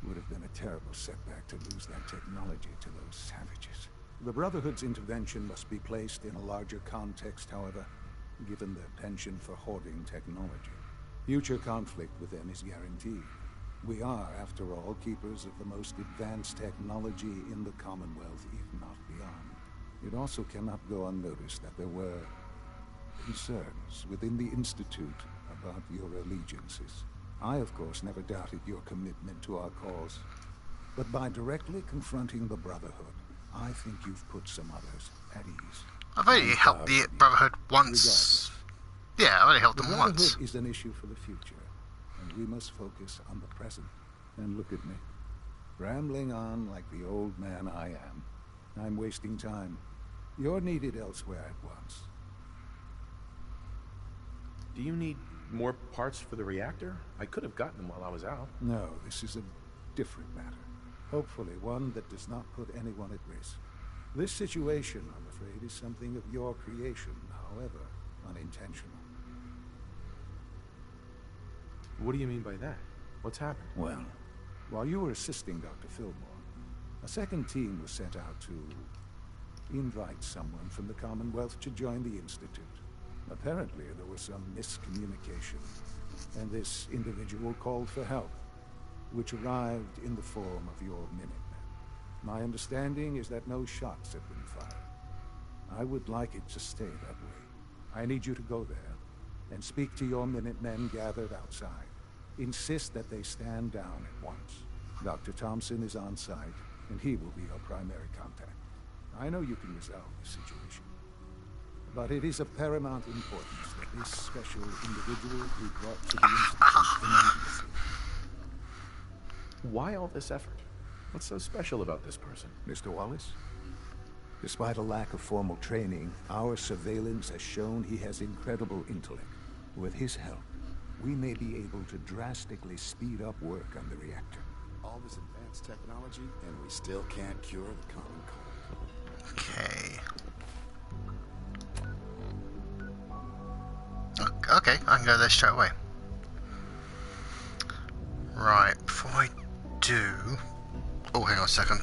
Would have been a terrible setback to lose that technology to those savages. The Brotherhood's intervention must be placed in a larger context, however, given their penchant for hoarding technology. Future conflict with them is guaranteed. We are, after all, keepers of the most advanced technology in the Commonwealth, if not beyond. It also cannot go unnoticed that there were concerns within the Institute about your allegiances. I, of course, never doubted your commitment to our cause. But by directly confronting the Brotherhood, I think you've put some others at ease. I've only helped the Brotherhood once. Yeah, I've only helped them once. The Brotherhood is an issue for the future, and we must focus on the present. And look at me, rambling on like the old man I am. I'm wasting time. You're needed elsewhere at once. Do you need more parts for the reactor? I could have gotten them while I was out. No, this is a different matter. Hopefully one that does not put anyone at risk. This situation, I'm afraid, is something of your creation, however unintentional. What do you mean by that? What's happened? Well, while you were assisting Dr. Fillmore, a second team was sent out to invite someone from the Commonwealth to join the Institute. Apparently, there was some miscommunication, and this individual called for help, which arrived in the form of your Minutemen. My understanding is that no shots have been fired. I would like it to stay that way. I need you to go there and speak to your Minutemen gathered outside. Insist that they stand down at once. Dr. Thompson is on site, and he will be your primary contact. I know you can resolve the situation, but it is of paramount importance that this special individual be brought to the Institute immediately. Why all this effort? What's so special about this person? Mr. Wallace? Despite a lack of formal training, our surveillance has shown he has incredible intellect. With his help, we may be able to drastically speed up work on the reactor. All this advanced technology, and we still can't cure the common cold. Okay. Okay, I can go there straight away. Right, before I do... Oh, hang on a second.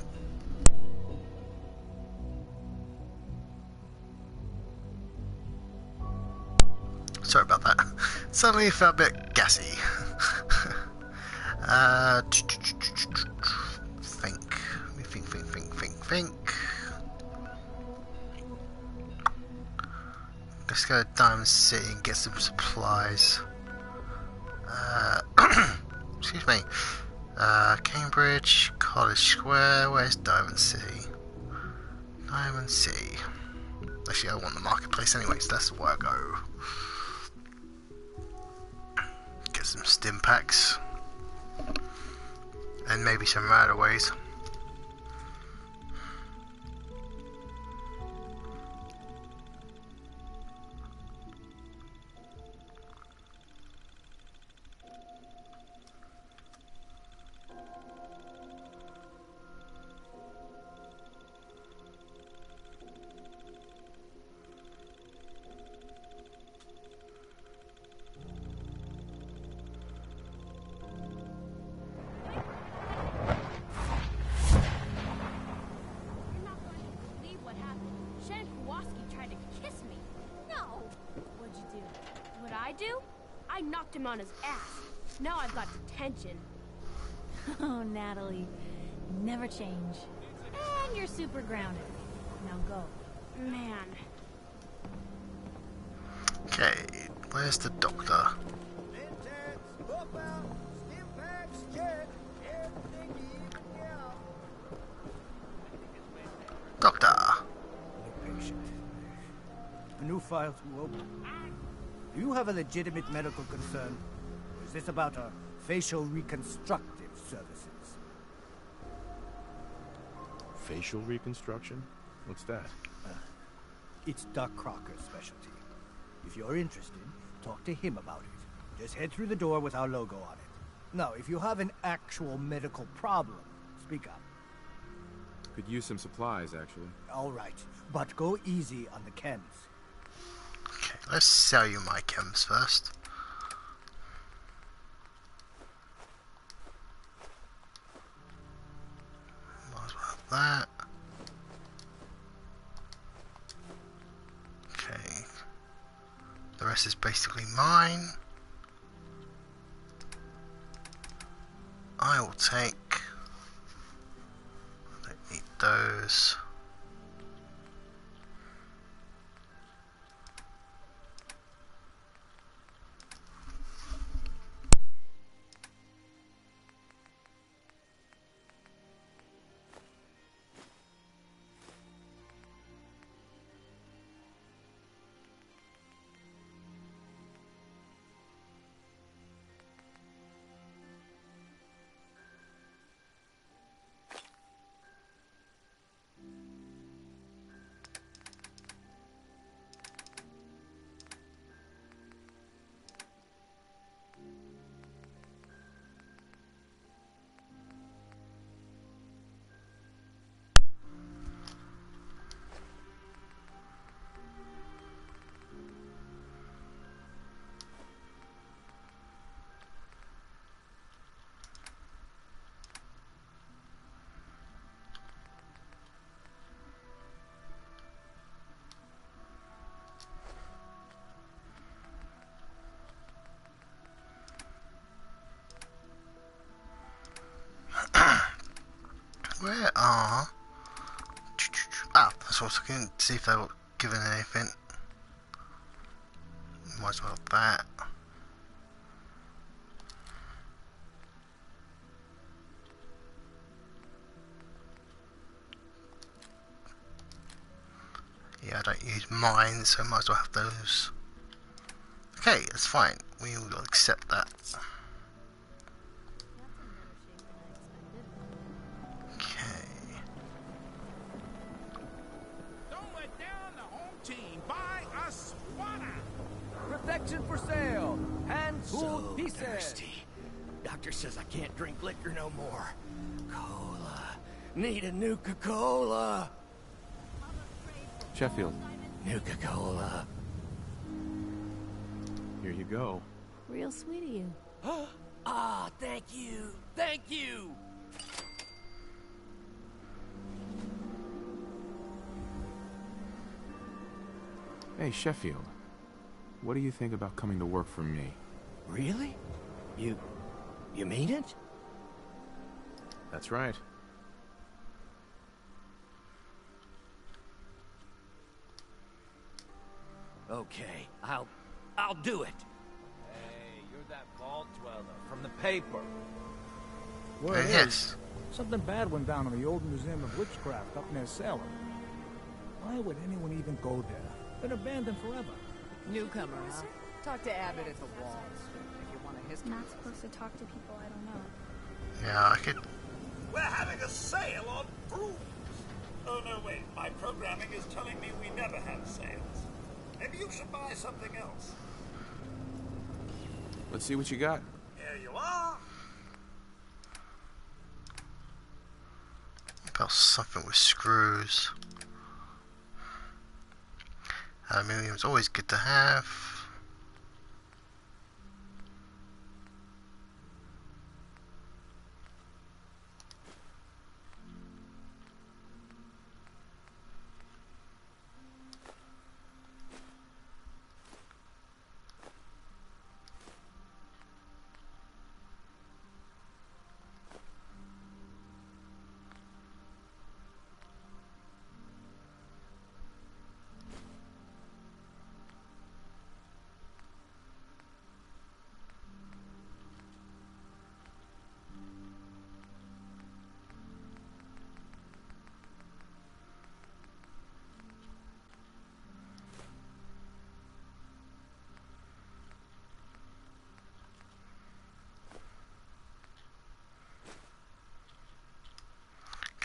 Sorry about that. Suddenly it felt a bit gassy. Think. Let's go to Diamond City and get some supplies. Excuse me. Cambridge, College Square. Where's Diamond City? Diamond City. Actually, I want the marketplace anyway, so that's where I go. Get some stim packs. And maybe some Radaways. On his ass. Now I've got detention. Oh, Natalie, you never change. And you're super grounded. Now go. Man. Okay, where's the doctor? Doctor. Patient. A new file to open. Do you have a legitimate medical concern? Or is this about our facial reconstructive services? Facial reconstruction? What's that? It's Doc Crocker's specialty. If you're interested, talk to him about it. Just head through the door with our logo on it. Now, if you have an actual medical problem, Speak up. Could use some supplies, actually. All right, but go easy on the chems. Okay, let's sell you my chems first. Might as well have that. Okay. The rest is basically mine. I will take. I don't need those. Where are... Ah, that's what I was looking to see if they were given anything. Might as well have that. Yeah, I don't use mine, so I might as well have those. Okay, that's fine. We will accept that. Perfection for sale. Hand-pulled pieces. Thirsty. Doctor says I can't drink liquor no more. Cola. Need a Nuka-Cola. Sheffield. Nuka-Cola. Here you go. Real sweet of you. Ah, thank you. Thank you. Hey, Sheffield. What do you think about coming to work for me? Really? You mean it? That's right. Okay, I'll do it. Hey, you're that vault dweller from the paper. Well, it Yes. is. Something bad went down in the old Museum of Witchcraft up near Salem. Why would anyone even go there? Been abandoned forever. Newcomer, huh? Talk to Abbott at the walls. If you want a history. Not supposed to talk to people I don't know. Yeah, I could. We're having a sale on brooms. Oh, no, wait. My programming is telling me we never have sales. Maybe you should buy something else. Let's see what you got. Here you are. About something with screws. Aluminium's always good to have.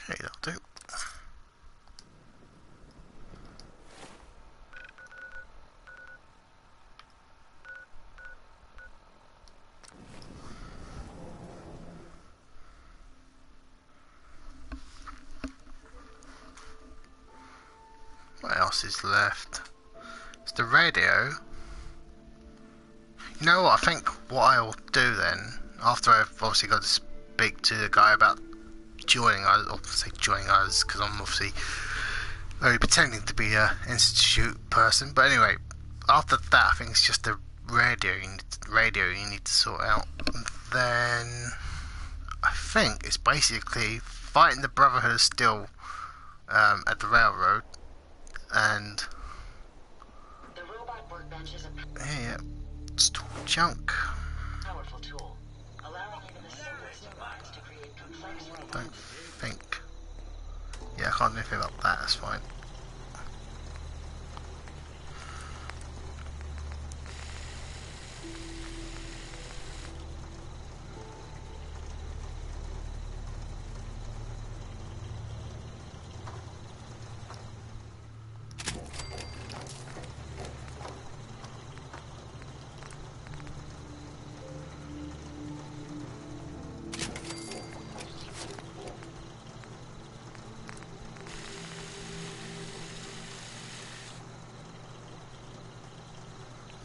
Okay, that'll do. else is left? It's the radio. You know what? I think what I'll do then, after I've obviously got to speak to the guy about joining us, obviously joining us, because I'm obviously only pretending to be a institute person. But anyway, after that, I think it's just the radio you need to sort out. And then I think it's basically fighting the Brotherhood of Steel at the railroad, and yeah, store junk. Powerful tool, allowing even the simplest of minds to create complex robots. Don't think. Yeah, I can't do anything about that. That's fine.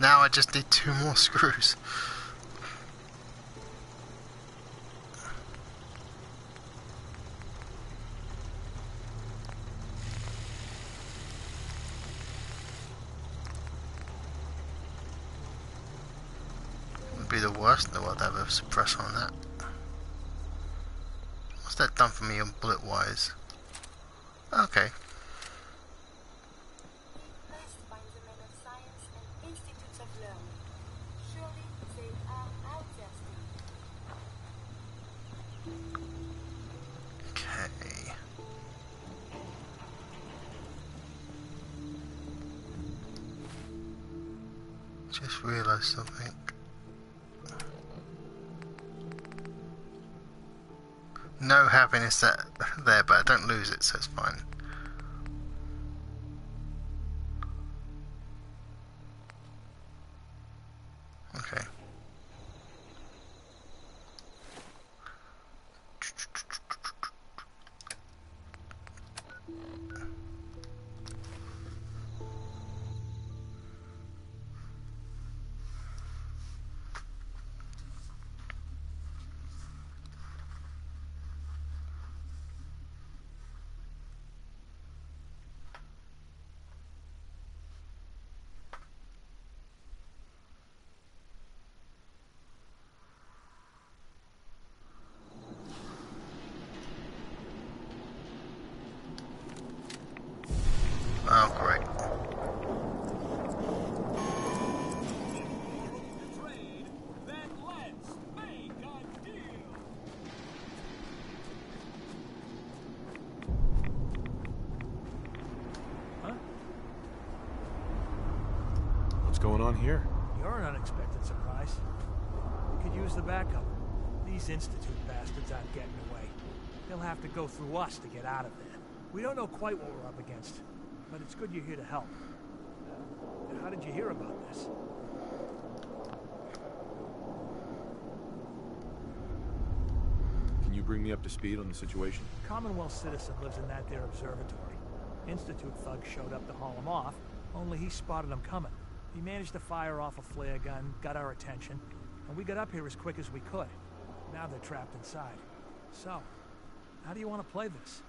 Now I just need 2 more screws. Would be the worst in the world to have a suppressor on that. What's that done for me on bullet wise? Okay. Just realised something. No happiness there, but I don't lose it, so it's fine. Okay. Oh, great. Huh? What's going on here? You're an unexpected surprise. We could use the backup. These Institute bastards aren't getting away. They'll have to go through us to get out of there. We don't know quite what we're up against, but it's good you're here to help. How did you hear about this? Can you bring me up to speed on the situation? Commonwealth citizen lives in that there observatory. Institute thugs showed up to haul him off, only he spotted them coming. He managed to fire off a flare gun, got our attention, and we got up here as quick as we could. Now they're trapped inside. So, how do you want to play this?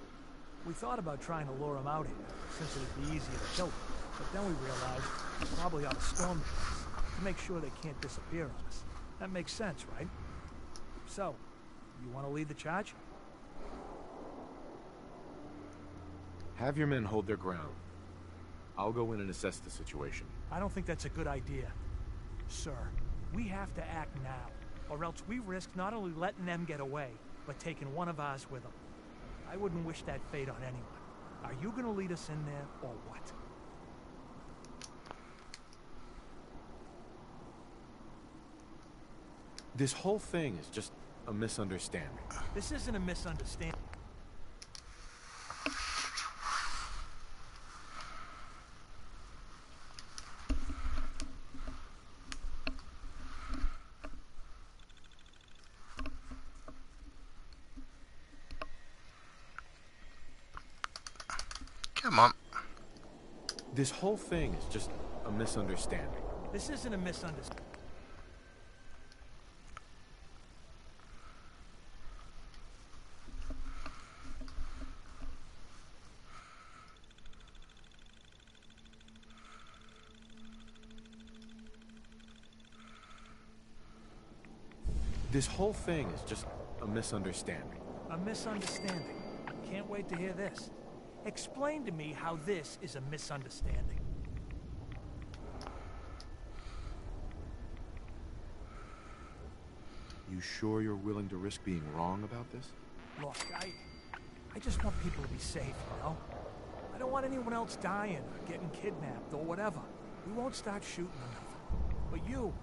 We thought about trying to lure them out here, since it'd be easier to kill them. But then we realized we probably ought to storm the place, to make sure they can't disappear on us. That makes sense, right? So, you want to lead the charge? Have your men hold their ground. I'll go in and assess the situation. I don't think that's a good idea. Sir, we have to act now, or else we risk not only letting them get away, but taking one of ours with them. I wouldn't wish that fate on anyone. Are you gonna lead us in there, or what? This whole thing is just a misunderstanding. This isn't a misunderstanding. Come on. This whole thing is just a misunderstanding. This isn't a misunderstanding. This whole thing is just a misunderstanding. A misunderstanding. Can't wait to hear this. Explain to me how this is a misunderstanding. You sure you're willing to risk being wrong about this? Look, I just want people to be safe, you know? I don't want anyone else dying or getting kidnapped or whatever. We won't start shooting or nothing. But you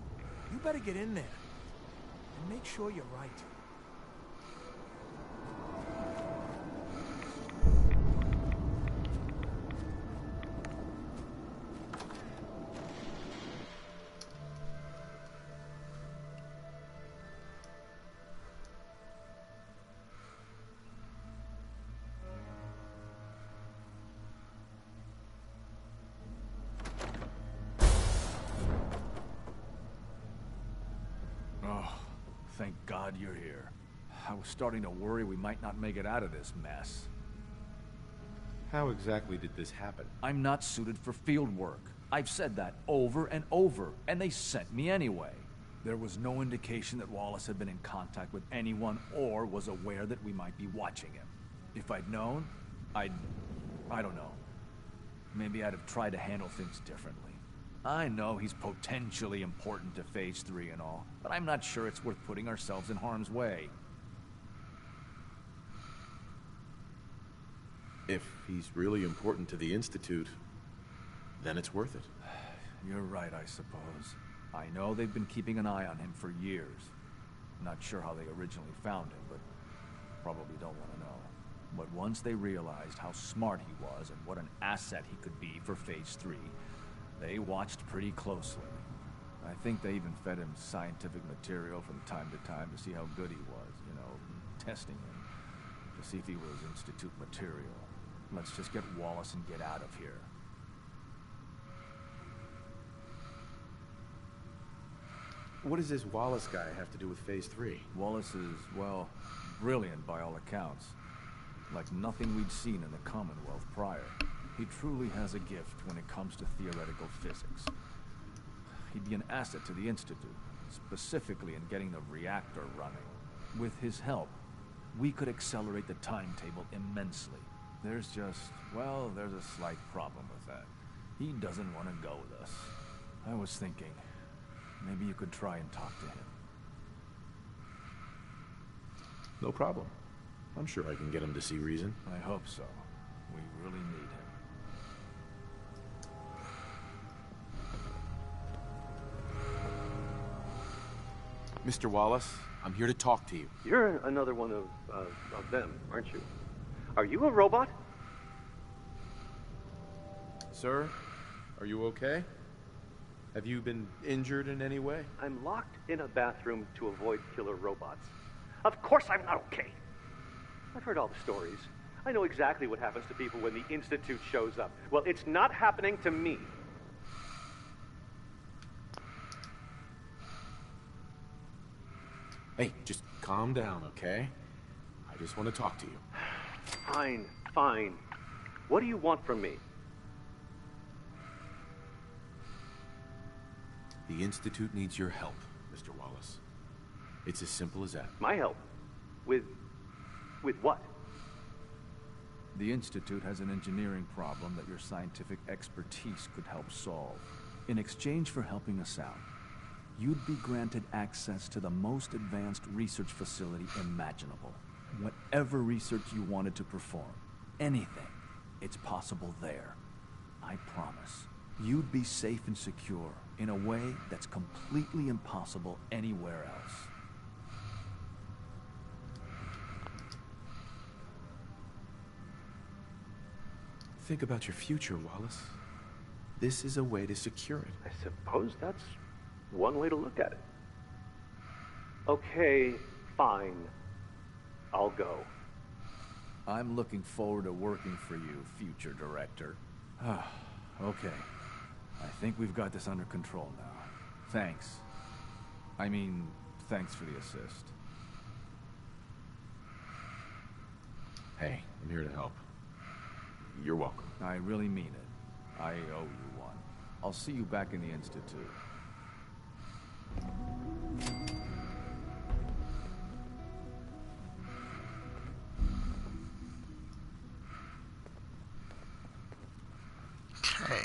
better get in there. And make sure you're right. Thank God you're here. I was starting to worry we might not make it out of this mess. How exactly did this happen? I'm not suited for field work. I've said that over and over, and they sent me anyway. There was no indication that Wallace had been in contact with anyone or was aware that we might be watching him. If I'd known, I don't know. Maybe I'd have tried to handle things differently. I know he's potentially important to Phase 3 and all, but I'm not sure it's worth putting ourselves in harm's way. If he's really important to the Institute, then it's worth it. You're right, I suppose. I know they've been keeping an eye on him for years. Not sure how they originally found him, but probably don't want to know. But once they realized how smart he was and what an asset he could be for Phase 3, they watched pretty closely. I think they even fed him scientific material from time to time to see how good he was, you know, testing him, to see if he was Institute material. Let's just get Wallace and get out of here. What does this Wallace guy have to do with Phase 3? Wallace is, well, brilliant by all accounts. Like nothing we'd seen in the Commonwealth prior. He truly has a gift when it comes to theoretical physics. He'd be an asset to the Institute, specifically in getting the reactor running. With his help, we could accelerate the timetable immensely. There's just, well, there's a slight problem with that. He doesn't want to go with us. I was thinking, maybe you could try and talk to him. No problem. I'm sure I can get him to see reason. I hope so. We really need him. Mr. Wallace, I'm here to talk to you. You're another one of them, aren't you? Are you a robot? Sir, are you okay? Have you been injured in any way? I'm locked in a bathroom to avoid killer robots. Of course I'm not okay. I've heard all the stories. I know exactly what happens to people when the Institute shows up. Well, it's not happening to me. Hey, just calm down, okay? I just want to talk to you. Fine, fine. What do you want from me? The Institute needs your help, Mr. Wallace. It's as simple as that. My help? With what? The Institute has an engineering problem that your scientific expertise could help solve. In exchange for helping us out, you'd be granted access to the most advanced research facility imaginable. Whatever research you wanted to perform, anything, it's possible there. I promise. You'd be safe and secure in a way that's completely impossible anywhere else. Think about your future, Wallace. This is a way to secure it. I suppose that's one way to look at it. Okay, fine. I'll go. I'm looking forward to working for you, future director. Okay. I think we've got this under control now. Thanks. I mean, thanks for the assist. Hey, I'm here to help. You're welcome. I really mean it. I owe you one. I'll see you back in the Institute. Okay.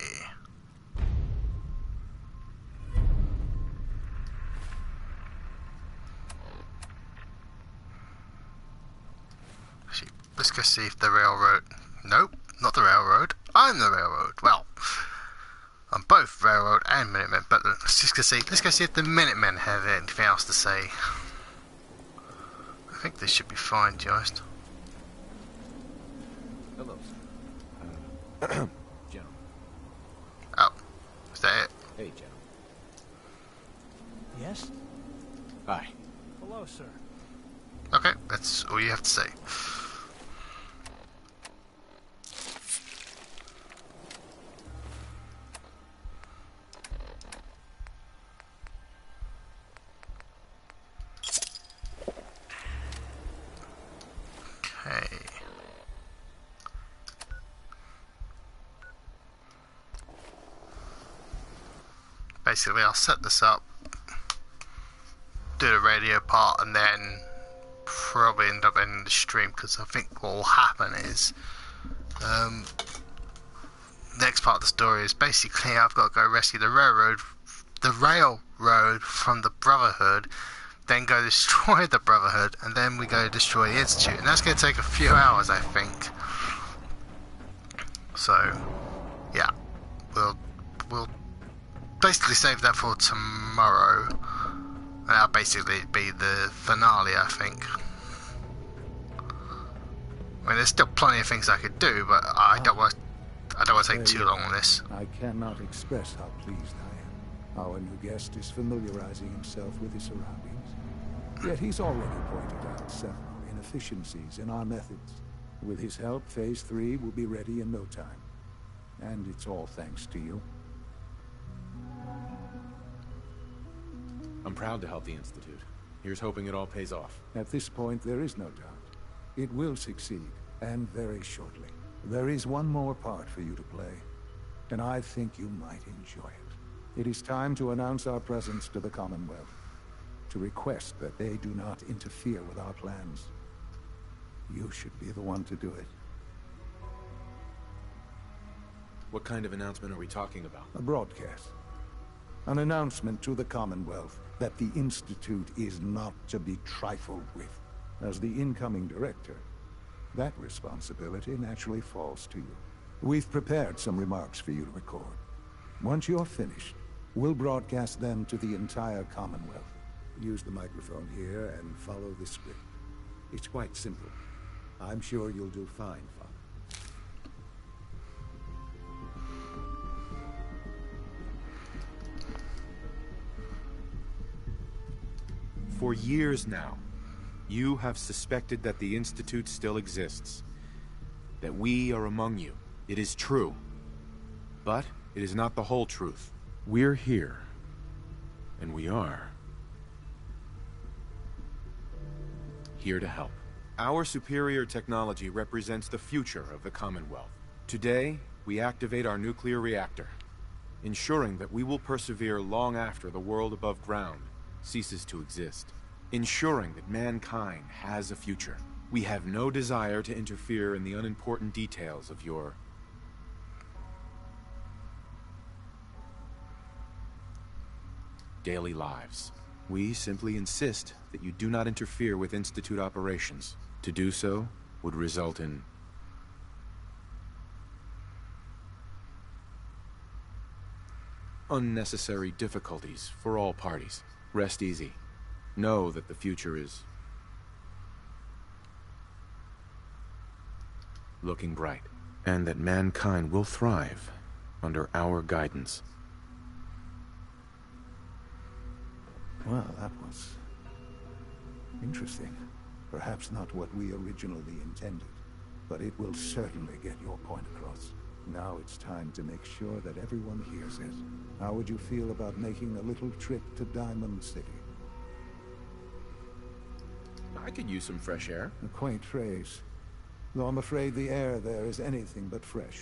Actually, let's go see if the railroad... Nope, not the railroad. I'm the railroad. Well, I'm both railroad and Minutemen, but let's just go see. Let's go see if the Minutemen have anything else to say. I think this should be fine, just. Hello, sir. General. Oh, is that it? Hey, General. Yes? Hi. Hello, sir. Okay, that's all you have to say. Okay. Basically, I'll set this up, do the radio part, and then probably end up ending the stream, because I think what will happen is next part of the story is basically I've got to go rescue the railroad from the Brotherhood, then go destroy the Brotherhood, and then we go destroy the Institute, and that's going to take a few hours, I think. So yeah, we'll basically save that for tomorrow. And that'll basically be the finale, I think. I mean, there's still plenty of things I could do, but I don't want to take too long on this. I cannot express how pleased I am. Our new guest is familiarizing himself with his surroundings. Yet he's already pointed out several inefficiencies in our methods. With his help, Phase 3 will be ready in no time. And it's all thanks to you. I'm proud to help the Institute. Here's hoping it all pays off. At this point, there is no doubt. It will succeed, and very shortly. There is one more part for you to play, and I think you might enjoy it. It is time to announce our presence to the Commonwealth, to request that they do not interfere with our plans. You should be the one to do it. What kind of announcement are we talking about? A broadcast. An announcement to the Commonwealth that the Institute is not to be trifled with. As the incoming director, that responsibility naturally falls to you. We've prepared some remarks for you to record. Once you're finished, we'll broadcast them to the entire Commonwealth. Use the microphone here and follow the script. It's quite simple. I'm sure you'll do fine, Father. For years now, you have suspected that the Institute still exists. That we are among you. It is true. But it is not the whole truth. We're here. And we are here to help. Our superior technology represents the future of the Commonwealth. Today, we activate our nuclear reactor, ensuring that we will persevere long after the world above ground ceases to exist, ensuring that mankind has a future. We have no desire to interfere in the unimportant details of your daily lives. We simply insist that you do not interfere with Institute operations. To do so would result in unnecessary difficulties for all parties. Rest easy. Know that the future is looking bright, and that mankind will thrive under our guidance. Well, that was interesting. Perhaps not what we originally intended, but it will certainly get your point across. Now it's time to make sure that everyone hears it. How would you feel about making a little trip to Diamond City? I could use some fresh air. A quaint phrase, though I'm afraid the air there is anything but fresh.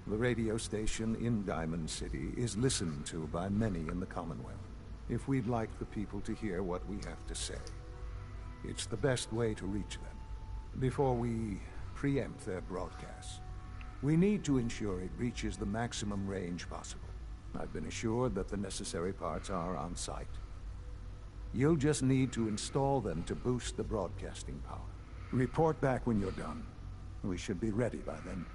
The radio station in Diamond City is listened to by many in the Commonwealth. If we'd like the people to hear what we have to say, it's the best way to reach them. Before we preempt their broadcasts, we need to ensure it reaches the maximum range possible. I've been assured that the necessary parts are on site. You'll just need to install them to boost the broadcasting power. Report back when you're done. We should be ready by then.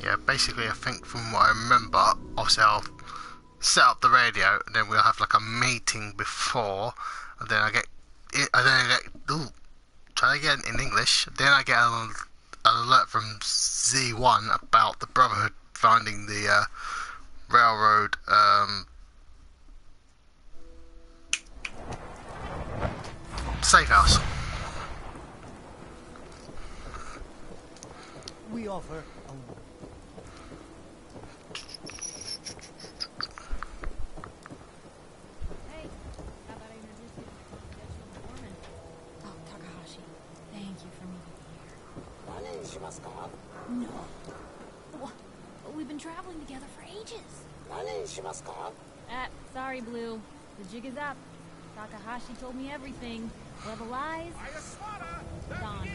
Yeah, basically I think from what I remember, obviously I'll set up the radio and then we'll have like a meeting before, and then I get try again in English, then I get an alert from Z1 about the Brotherhood finding the railroad safe house. We offer Hey, how about I introduce you to the confidential informant? Oh, Takahashi, thank you for meeting me here. No. What? We've been traveling together for ages. Sorry, Blue. The jig is up. Takahashi told me everything. Whoever lies, gone.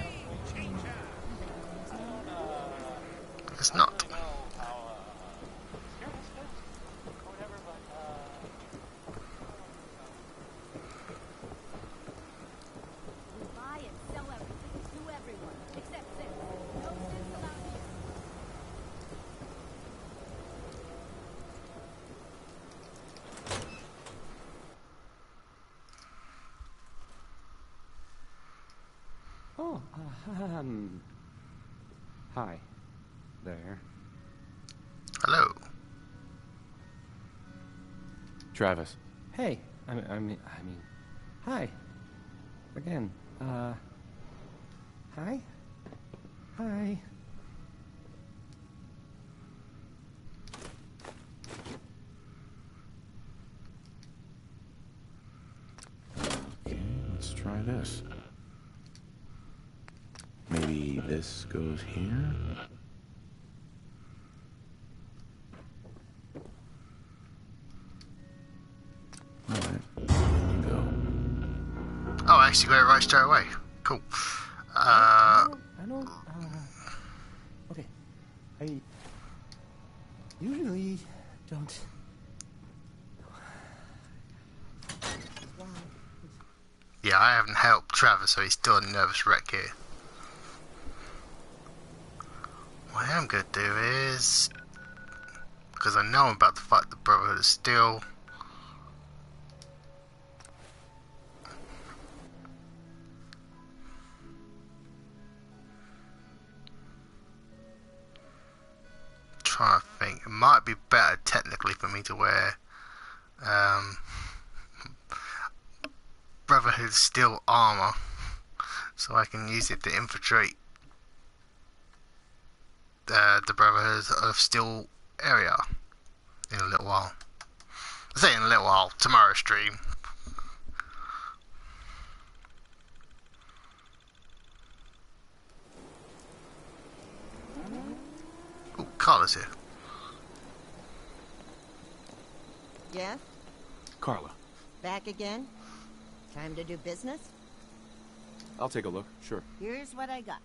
It's not. We buy and sell everything to everyone, except Sis. No Sis allowed here. Oh, hi. There. Hello. Travis. Hey. I mean, hi. Again. Hi. Hi. Okay, let's try this. Maybe this goes here? Alright, go. Oh, I actually got it right straight away. Cool. I don't, okay. I usually don't. Yeah, I haven't helped Travis, so he's still a nervous wreck here. What I am going to do is, because I know I'm about to fight the Brotherhood of Steel, trying to think, it might be better technically for me to wear Brotherhood Steel armor, so I can use it to infiltrate the Brotherhood of Steel area in a little while. I say in a little while, tomorrow's stream. Oh, Carla's here. Jeff? Carla. Back again? Time to do business? I'll take a look, sure. Here's what I got.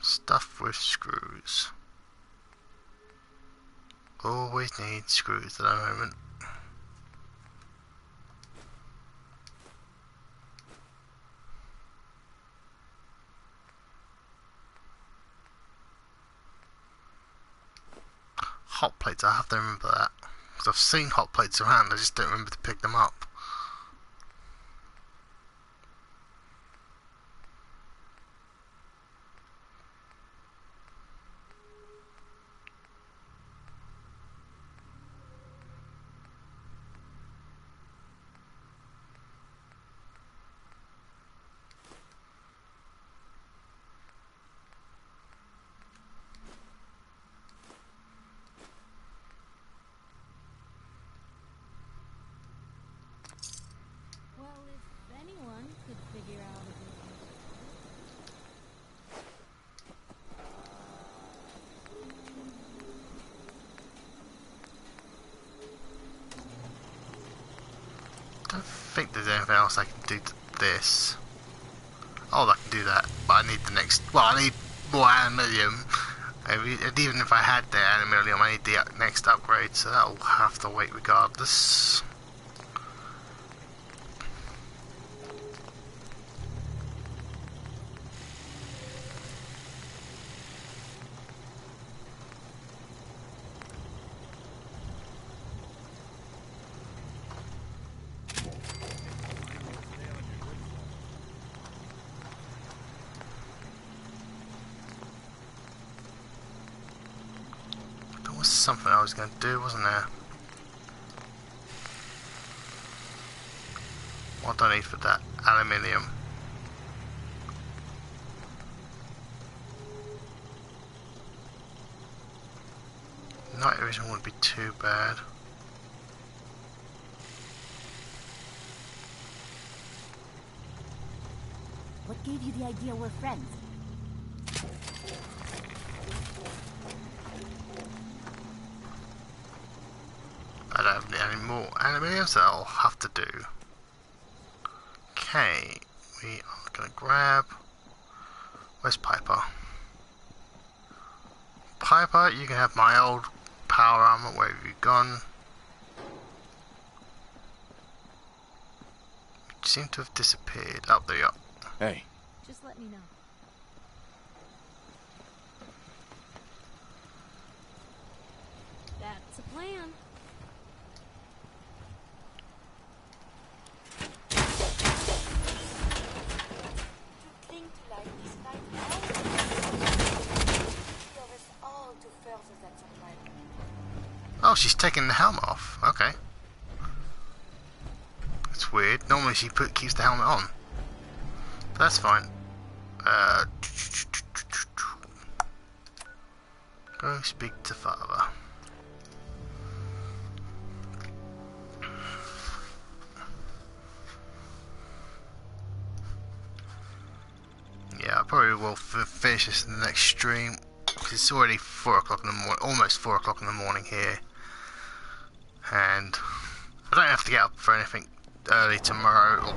Stuff with screws. Always need screws at the moment. hot plates. I have to remember that. Because I've seen hot plates around, I just don't remember to pick them up. Well, if anyone could figure out a way. I don't think there's anything else I can do to this. Oh, I can do that, but I need the next. Well, I need more Animilium. And even if I had the Animilium, I need the next upgrade, so that'll have to wait regardless. There was something I was going to do, wasn't there? What do I need for that? Aluminium. Night vision wouldn't be too bad. What gave you the idea we're friends? I don't have any more aluminium, so I'll have to do. Okay, we are going to grab. Where's Piper? Piper, you can have my old power armor. Where have you gone? You seem to have disappeared. Oh, there you are. Hey. Just let me know. That's a plan. Oh, she's taking the helmet off. Okay. That's weird. Normally she keeps the helmet on. But that's fine. Go speak to father. Yeah, I probably will finish this in the next stream. Because it's already 4 o'clock in the morning, almost 4 o'clock in the morning here. And I don't have to get up for anything early tomorrow, or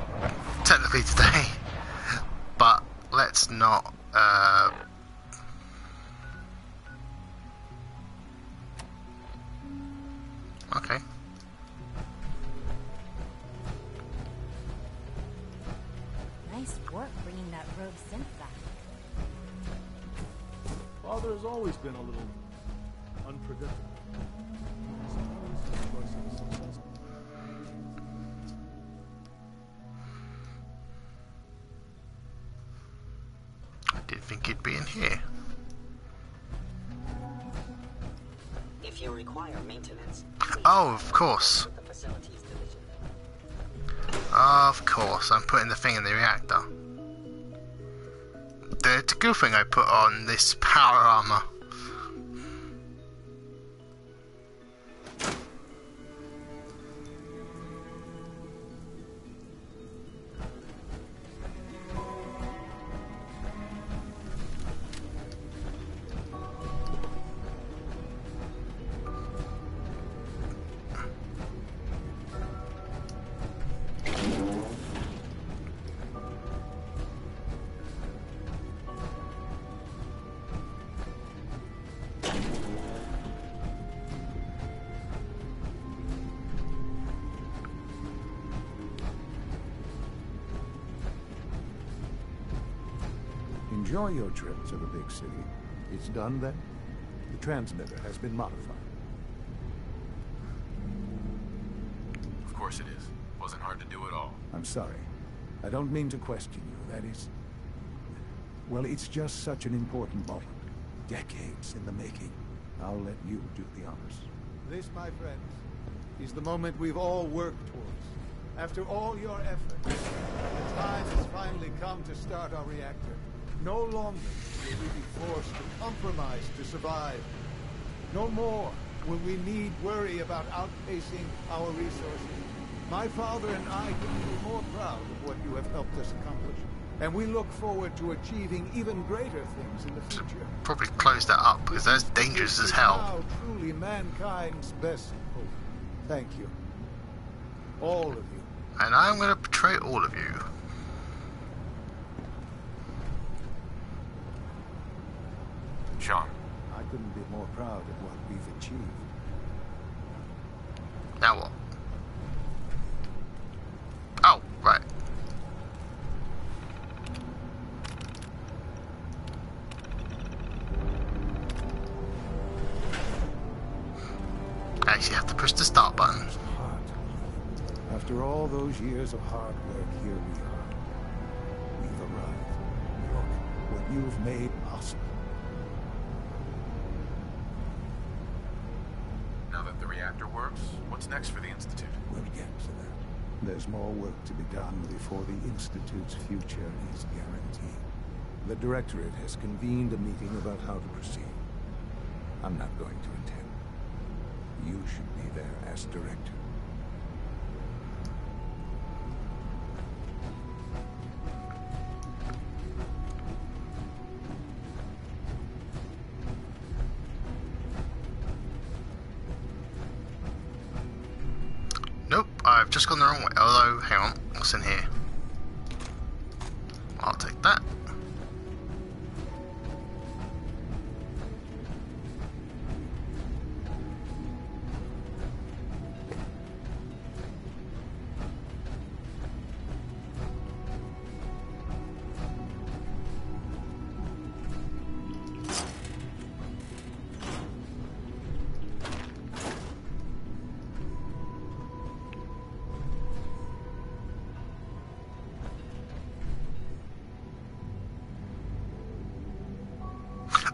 technically today. But let's not, okay. Nice work bringing that rogue synth back. Father has always been a little unpredictable. I didn't think you'd be in here. If you require maintenance, oh, of course. the facilities division. Of course, I'm putting the thing in the reactor. It's a good thing I put on this power armor. Enjoy your trip to the big city. It's done then. The transmitter has been modified. course it is. Wasn't hard to do at all. I'm sorry. I don't mean to question you. That is... Well, it's just such an important moment. Decades in the making. I'll let you do the honors. This, my friends, is the moment we've all worked towards. After all your efforts, the time has finally come to start our reactor. No longer will we be forced to compromise to survive. No more will we need worry about outpacing our resources. My father and I can be more proud of what you have helped us accomplish. And we look forward to achieving even greater things in the future. Probably close that up, because that's dangerous as hell. Now truly mankind's best hope. Thank you. All of you. And I'm going to betray all of you. Sean. I couldn't be more proud of what we've achieved. Now what? Oh, right. I actually have to push the start button. After all those years of hard work, here we are. We've arrived. Look what you've made possible. Now that the reactor works, what's next for the Institute? We'll get to that. There's more work to be done before the Institute's future is guaranteed. The Directorate has convened a meeting about how to proceed. I'm not going to attend. You should be there as Director. Nope, I've just gone the wrong way. Although, hang on, what's in here? I'll take that.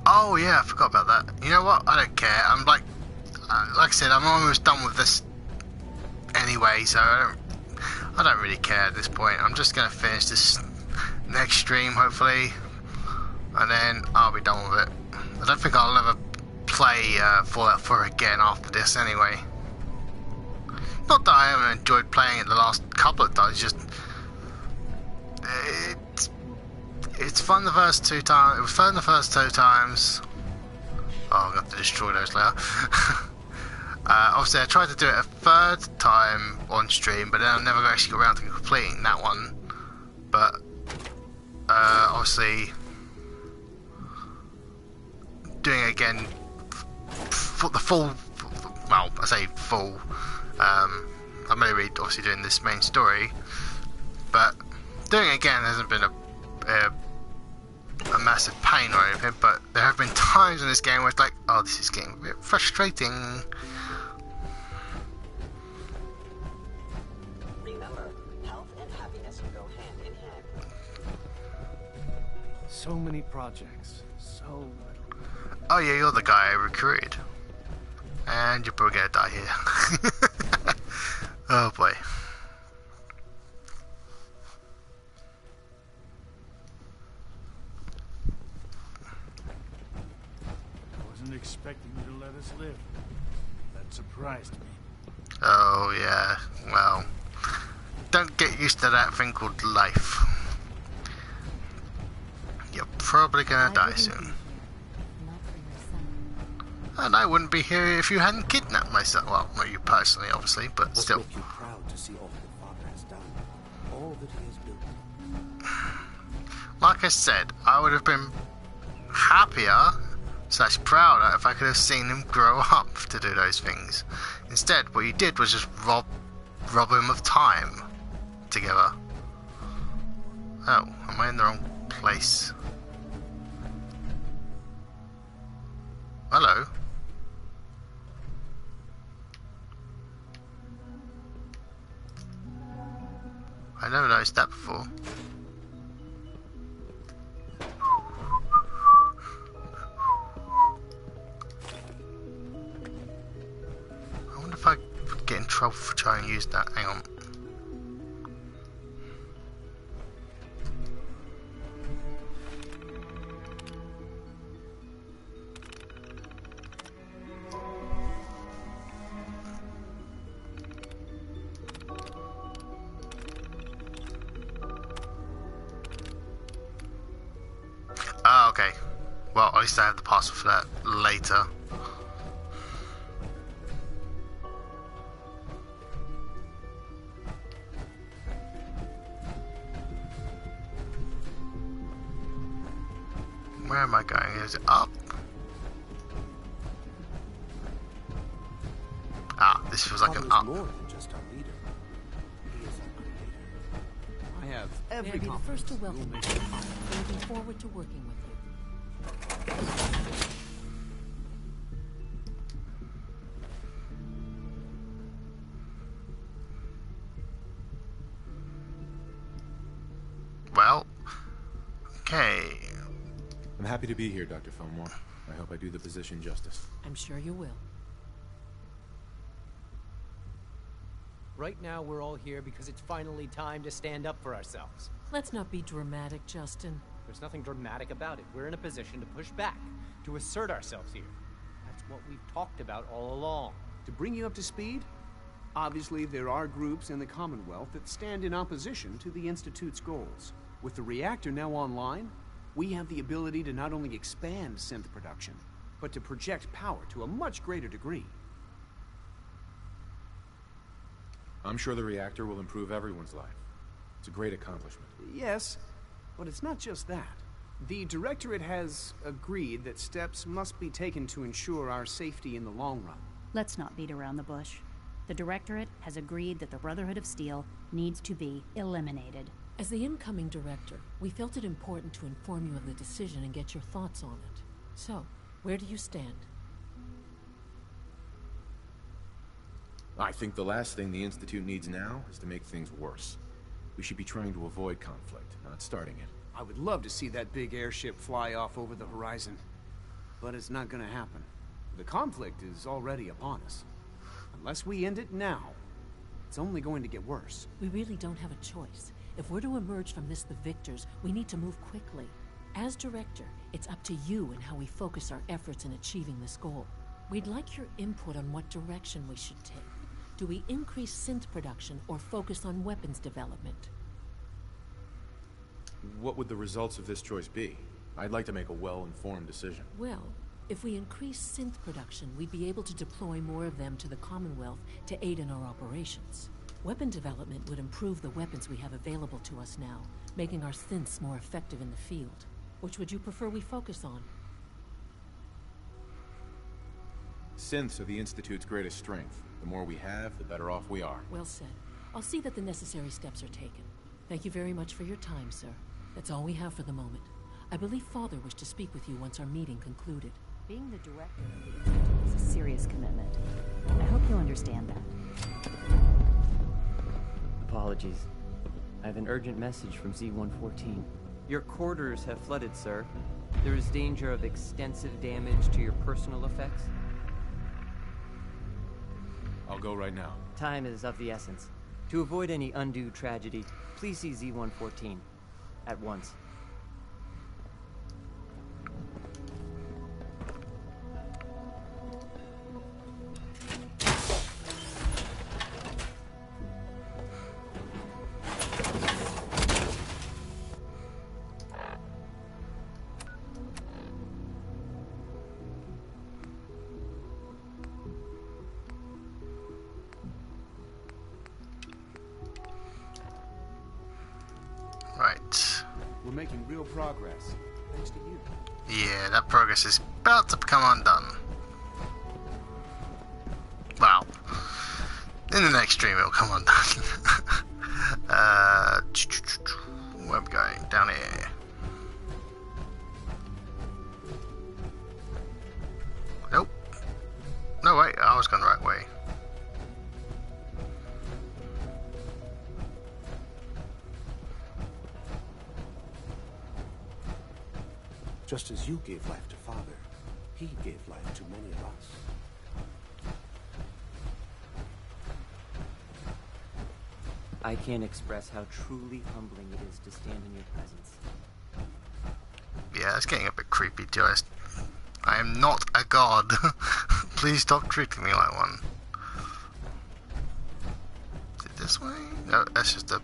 Oh yeah, I forgot about that. You know what? I don't care. I'm like I said, I'm almost done with this anyway, so I don't really care at this point. I'm just gonna finish this next stream, hopefully, and then I'll be done with it. I don't think I'll ever play Fallout 4 again after this, anyway. Not that I haven't enjoyed playing it the last couple of times. Just it's fun the first two times. It was fun the first two times. Oh, I'm gonna have to destroy those later. Obviously, I tried to do it a third time on stream, but then I never actually got around to completing that one. But obviously, doing it again for the full. Well, I say full. I'm only obviously doing this main story, but doing it again hasn't been a massive pain or anything, but there have been times in this game where it's like, oh, this is getting a bit frustrating. Remember, health and happiness go hand in hand. So many projects, so little. Oh yeah, you're the guy I recruited. And you're probably gonna die here. Oh boy. Expecting you to let us live. That surprised me. Oh yeah, well, don't get used to that thing called life. You're probably gonna die soon. And I wouldn't be here if you hadn't kidnapped my son. Well, not you personally, obviously, but still. Make you proud to see all that your father has done, all that he has built. Like I said, I would have been happier / prouder if I could have seen him grow up to do those things. Instead, what you did was just rob him of time together. Oh, am I in the wrong place? Hello. I'll try and use that. Hang on. Ah, okay. Well, at least I have the password for that later. Where am I going? Is it up? Ah, this feels like an up. More than just our leader. He is our creator. I have May I every be the confidence first to you'll welcome make you. it fine. Looking forward to working with you. Well, okay. I'm happy to be here, Dr. Fillmore. I hope I do the position justice. I'm sure you will. Right now, we're all here because it's finally time to stand up for ourselves. Let's not be dramatic, Justin. There's nothing dramatic about it. We're in a position to push back, to assert ourselves here. That's what we've talked about all along. To bring you up to speed, obviously there are groups in the Commonwealth that stand in opposition to the Institute's goals. With the reactor now online, we have the ability to not only expand synth production, but to project power to a much greater degree. I'm sure the reactor will improve everyone's life. It's a great accomplishment. Yes, but it's not just that. The Directorate has agreed that steps must be taken to ensure our safety in the long run. Let's not beat around the bush. The Directorate has agreed that the Brotherhood of Steel needs to be eliminated. As the incoming director, we felt it important to inform you of the decision and get your thoughts on it. So, where do you stand? I think the last thing the Institute needs now is to make things worse. We should be trying to avoid conflict, not starting it. I would love to see that big airship fly off over the horizon, but it's not gonna happen. The conflict is already upon us. Unless we end it now, it's only going to get worse. We really don't have a choice. If we're to emerge from this the victors, we need to move quickly. As director, it's up to you and how we focus our efforts in achieving this goal. We'd like your input on what direction we should take. Do we increase synth production or focus on weapons development? What would the results of this choice be? I'd like to make a well-informed decision. Well, if we increase synth production, we'd be able to deploy more of them to the Commonwealth to aid in our operations. Weapon development would improve the weapons we have available to us now, making our synths more effective in the field. Which would you prefer we focus on? Synths are the Institute's greatest strength. The more we have, the better off we are. Well said. I'll see that the necessary steps are taken. Thank you very much for your time, sir. That's all we have for the moment. I believe Father wished to speak with you once our meeting concluded. Being the director of the Institute is a serious commitment. I hope you understand that. Apologies. I have an urgent message from Z-114. Your quarters have flooded, sir. There is danger of extensive damage to your personal effects. I'll go right now. Time is of the essence. To avoid any undue tragedy, please see Z-114 at once. Right. We're making real progress, thanks to you. Yeah, that progress is about to become undone. Well, in the next stream it'll come undone. Where am I going? Down here. Nope. No, wait, I was going the right way. Just as you gave life to Father, he gave life to many of us. I can't express how truly humbling it is to stand in your presence. Yeah, it's getting a bit creepy, to be honest. I am not a god. Please stop treating me like one. Is it this way? No, that's just a...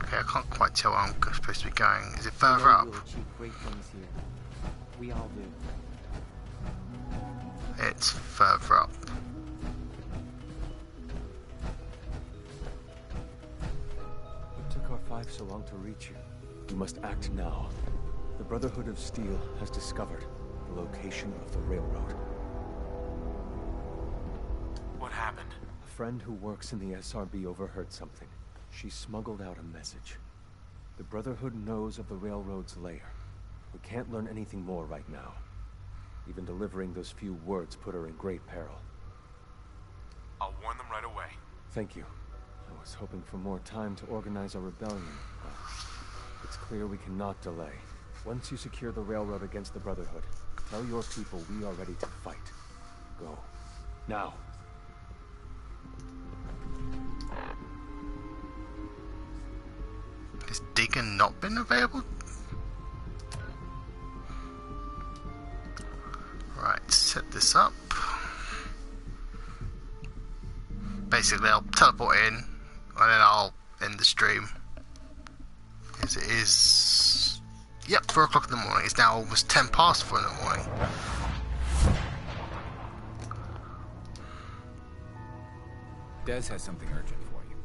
I can't quite tell where I'm supposed to be going. Is it further up? You'll achieve great things here. We all do. It's further up. What took our 5 so long to reach you? We must act now. The Brotherhood of Steel has discovered the location of the railroad. What happened? A friend who works in the SRB overheard something. She smuggled out a message. The Brotherhood knows of the railroad's lair. We can't learn anything more right now. Even delivering those few words put her in great peril. I'll warn them right away. Thank you. I was hoping for more time to organize a rebellion, but it's clear we cannot delay. Once you secure the railroad against the Brotherhood, tell your people we are ready to fight. Go. Now. Has Deacon not been available? Right, set this up. Basically, I'll teleport in, and then I'll end the stream. As it is... Yep, 4 o'clock in the morning. It's now almost 10 past 4 in the morning. Des has something urgent for you.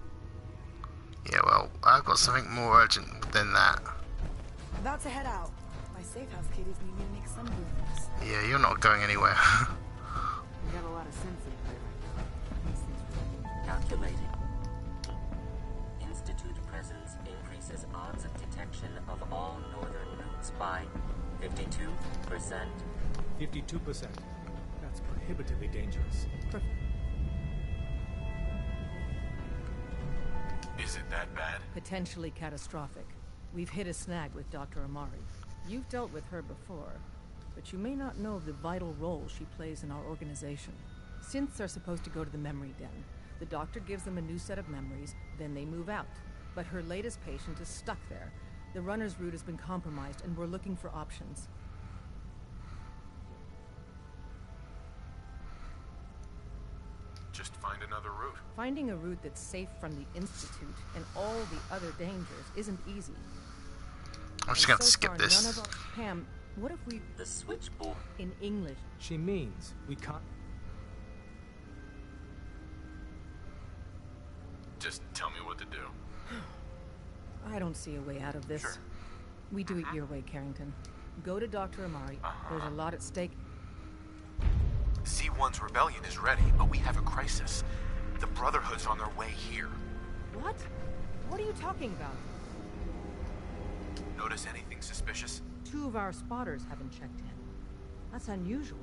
Yeah, well, I've got something more urgent than that. About to head out. My safe house kitties need me to make some moves. Yeah, you're not going anywhere. We got a lot of sense in play right now. Calculating. Institute presence increases odds of detection of all northern routes by 52%. 52%. That's prohibitively dangerous. Is it that bad? Potentially catastrophic. We've hit a snag with Dr. Amari. You've dealt with her before, but you may not know of the vital role she plays in our organization. Synths are supposed to go to the memory den. The doctor gives them a new set of memories, then they move out. But her latest patient is stuck there. The runner's route has been compromised, and we're looking for options. Just find another route. Finding a route that's safe from the Institute and all the other dangers isn't easy. I'm just gonna skip this. None of our... Pam, what if we... The switchboard. In English. She means we can't... Just tell me what to do. I don't see a way out of this. Sure. We do it your way, Carrington. Go to Dr. Amari. There's a lot at stake. C1's rebellion is ready, but we have a crisis. The Brotherhood's on their way here. What? What are you talking about? Notice anything suspicious? 2 of our spotters haven't checked in. That's unusual.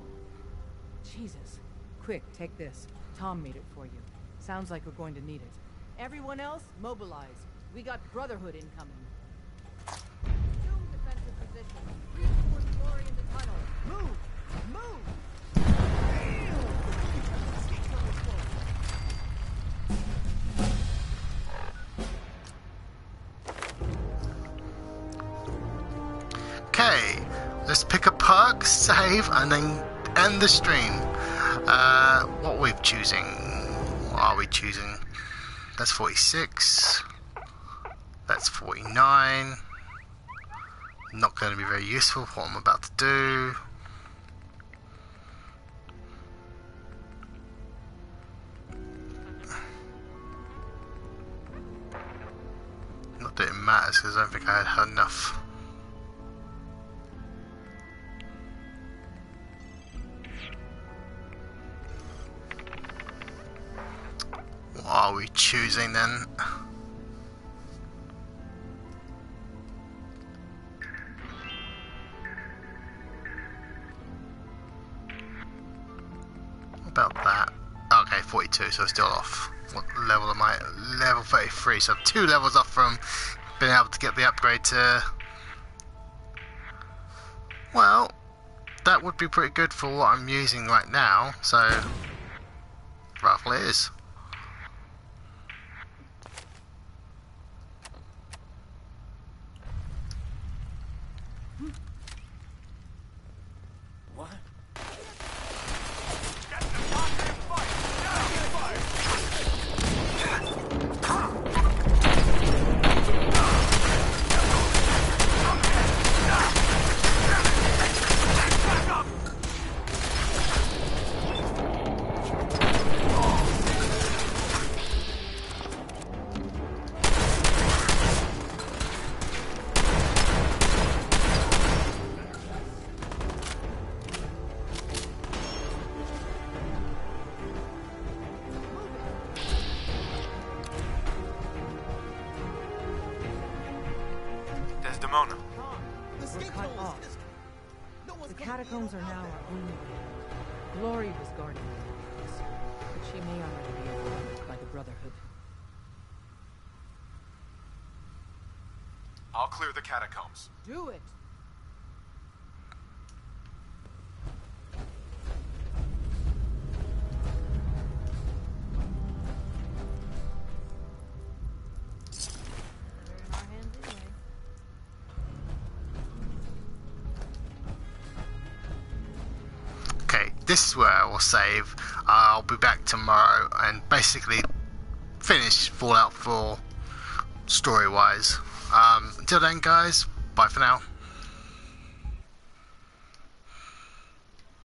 Jesus. Quick, take this. Tom made it for you. Sounds like we're going to need it. Everyone else, mobilize. We got Brotherhood incoming. Assume defensive position. Reinforce Glory in the tunnel. Move! Move! Okay, let's pick a perk, save, and then end the stream. What are we choosing? What are we choosing? That's 46. That's 49. Not going to be very useful for what I'm about to do. Not that it matters because I don't think I had enough. What are we choosing then? about that. Okay, 42, so still off. What level am I? Level 33, so 2 levels off from being able to get the upgrade to... Well, that would be pretty good for what I'm using right now, so... Rifle it is. Desdemona. We're cut off. The catacombs are now our only way. Glory was guarding us, but she may already be overrun by the Brotherhood. I'll clear the catacombs. Do it! This is where I will save. I'll be back tomorrow and basically finish Fallout 4 story-wise. Until then, guys, bye for now.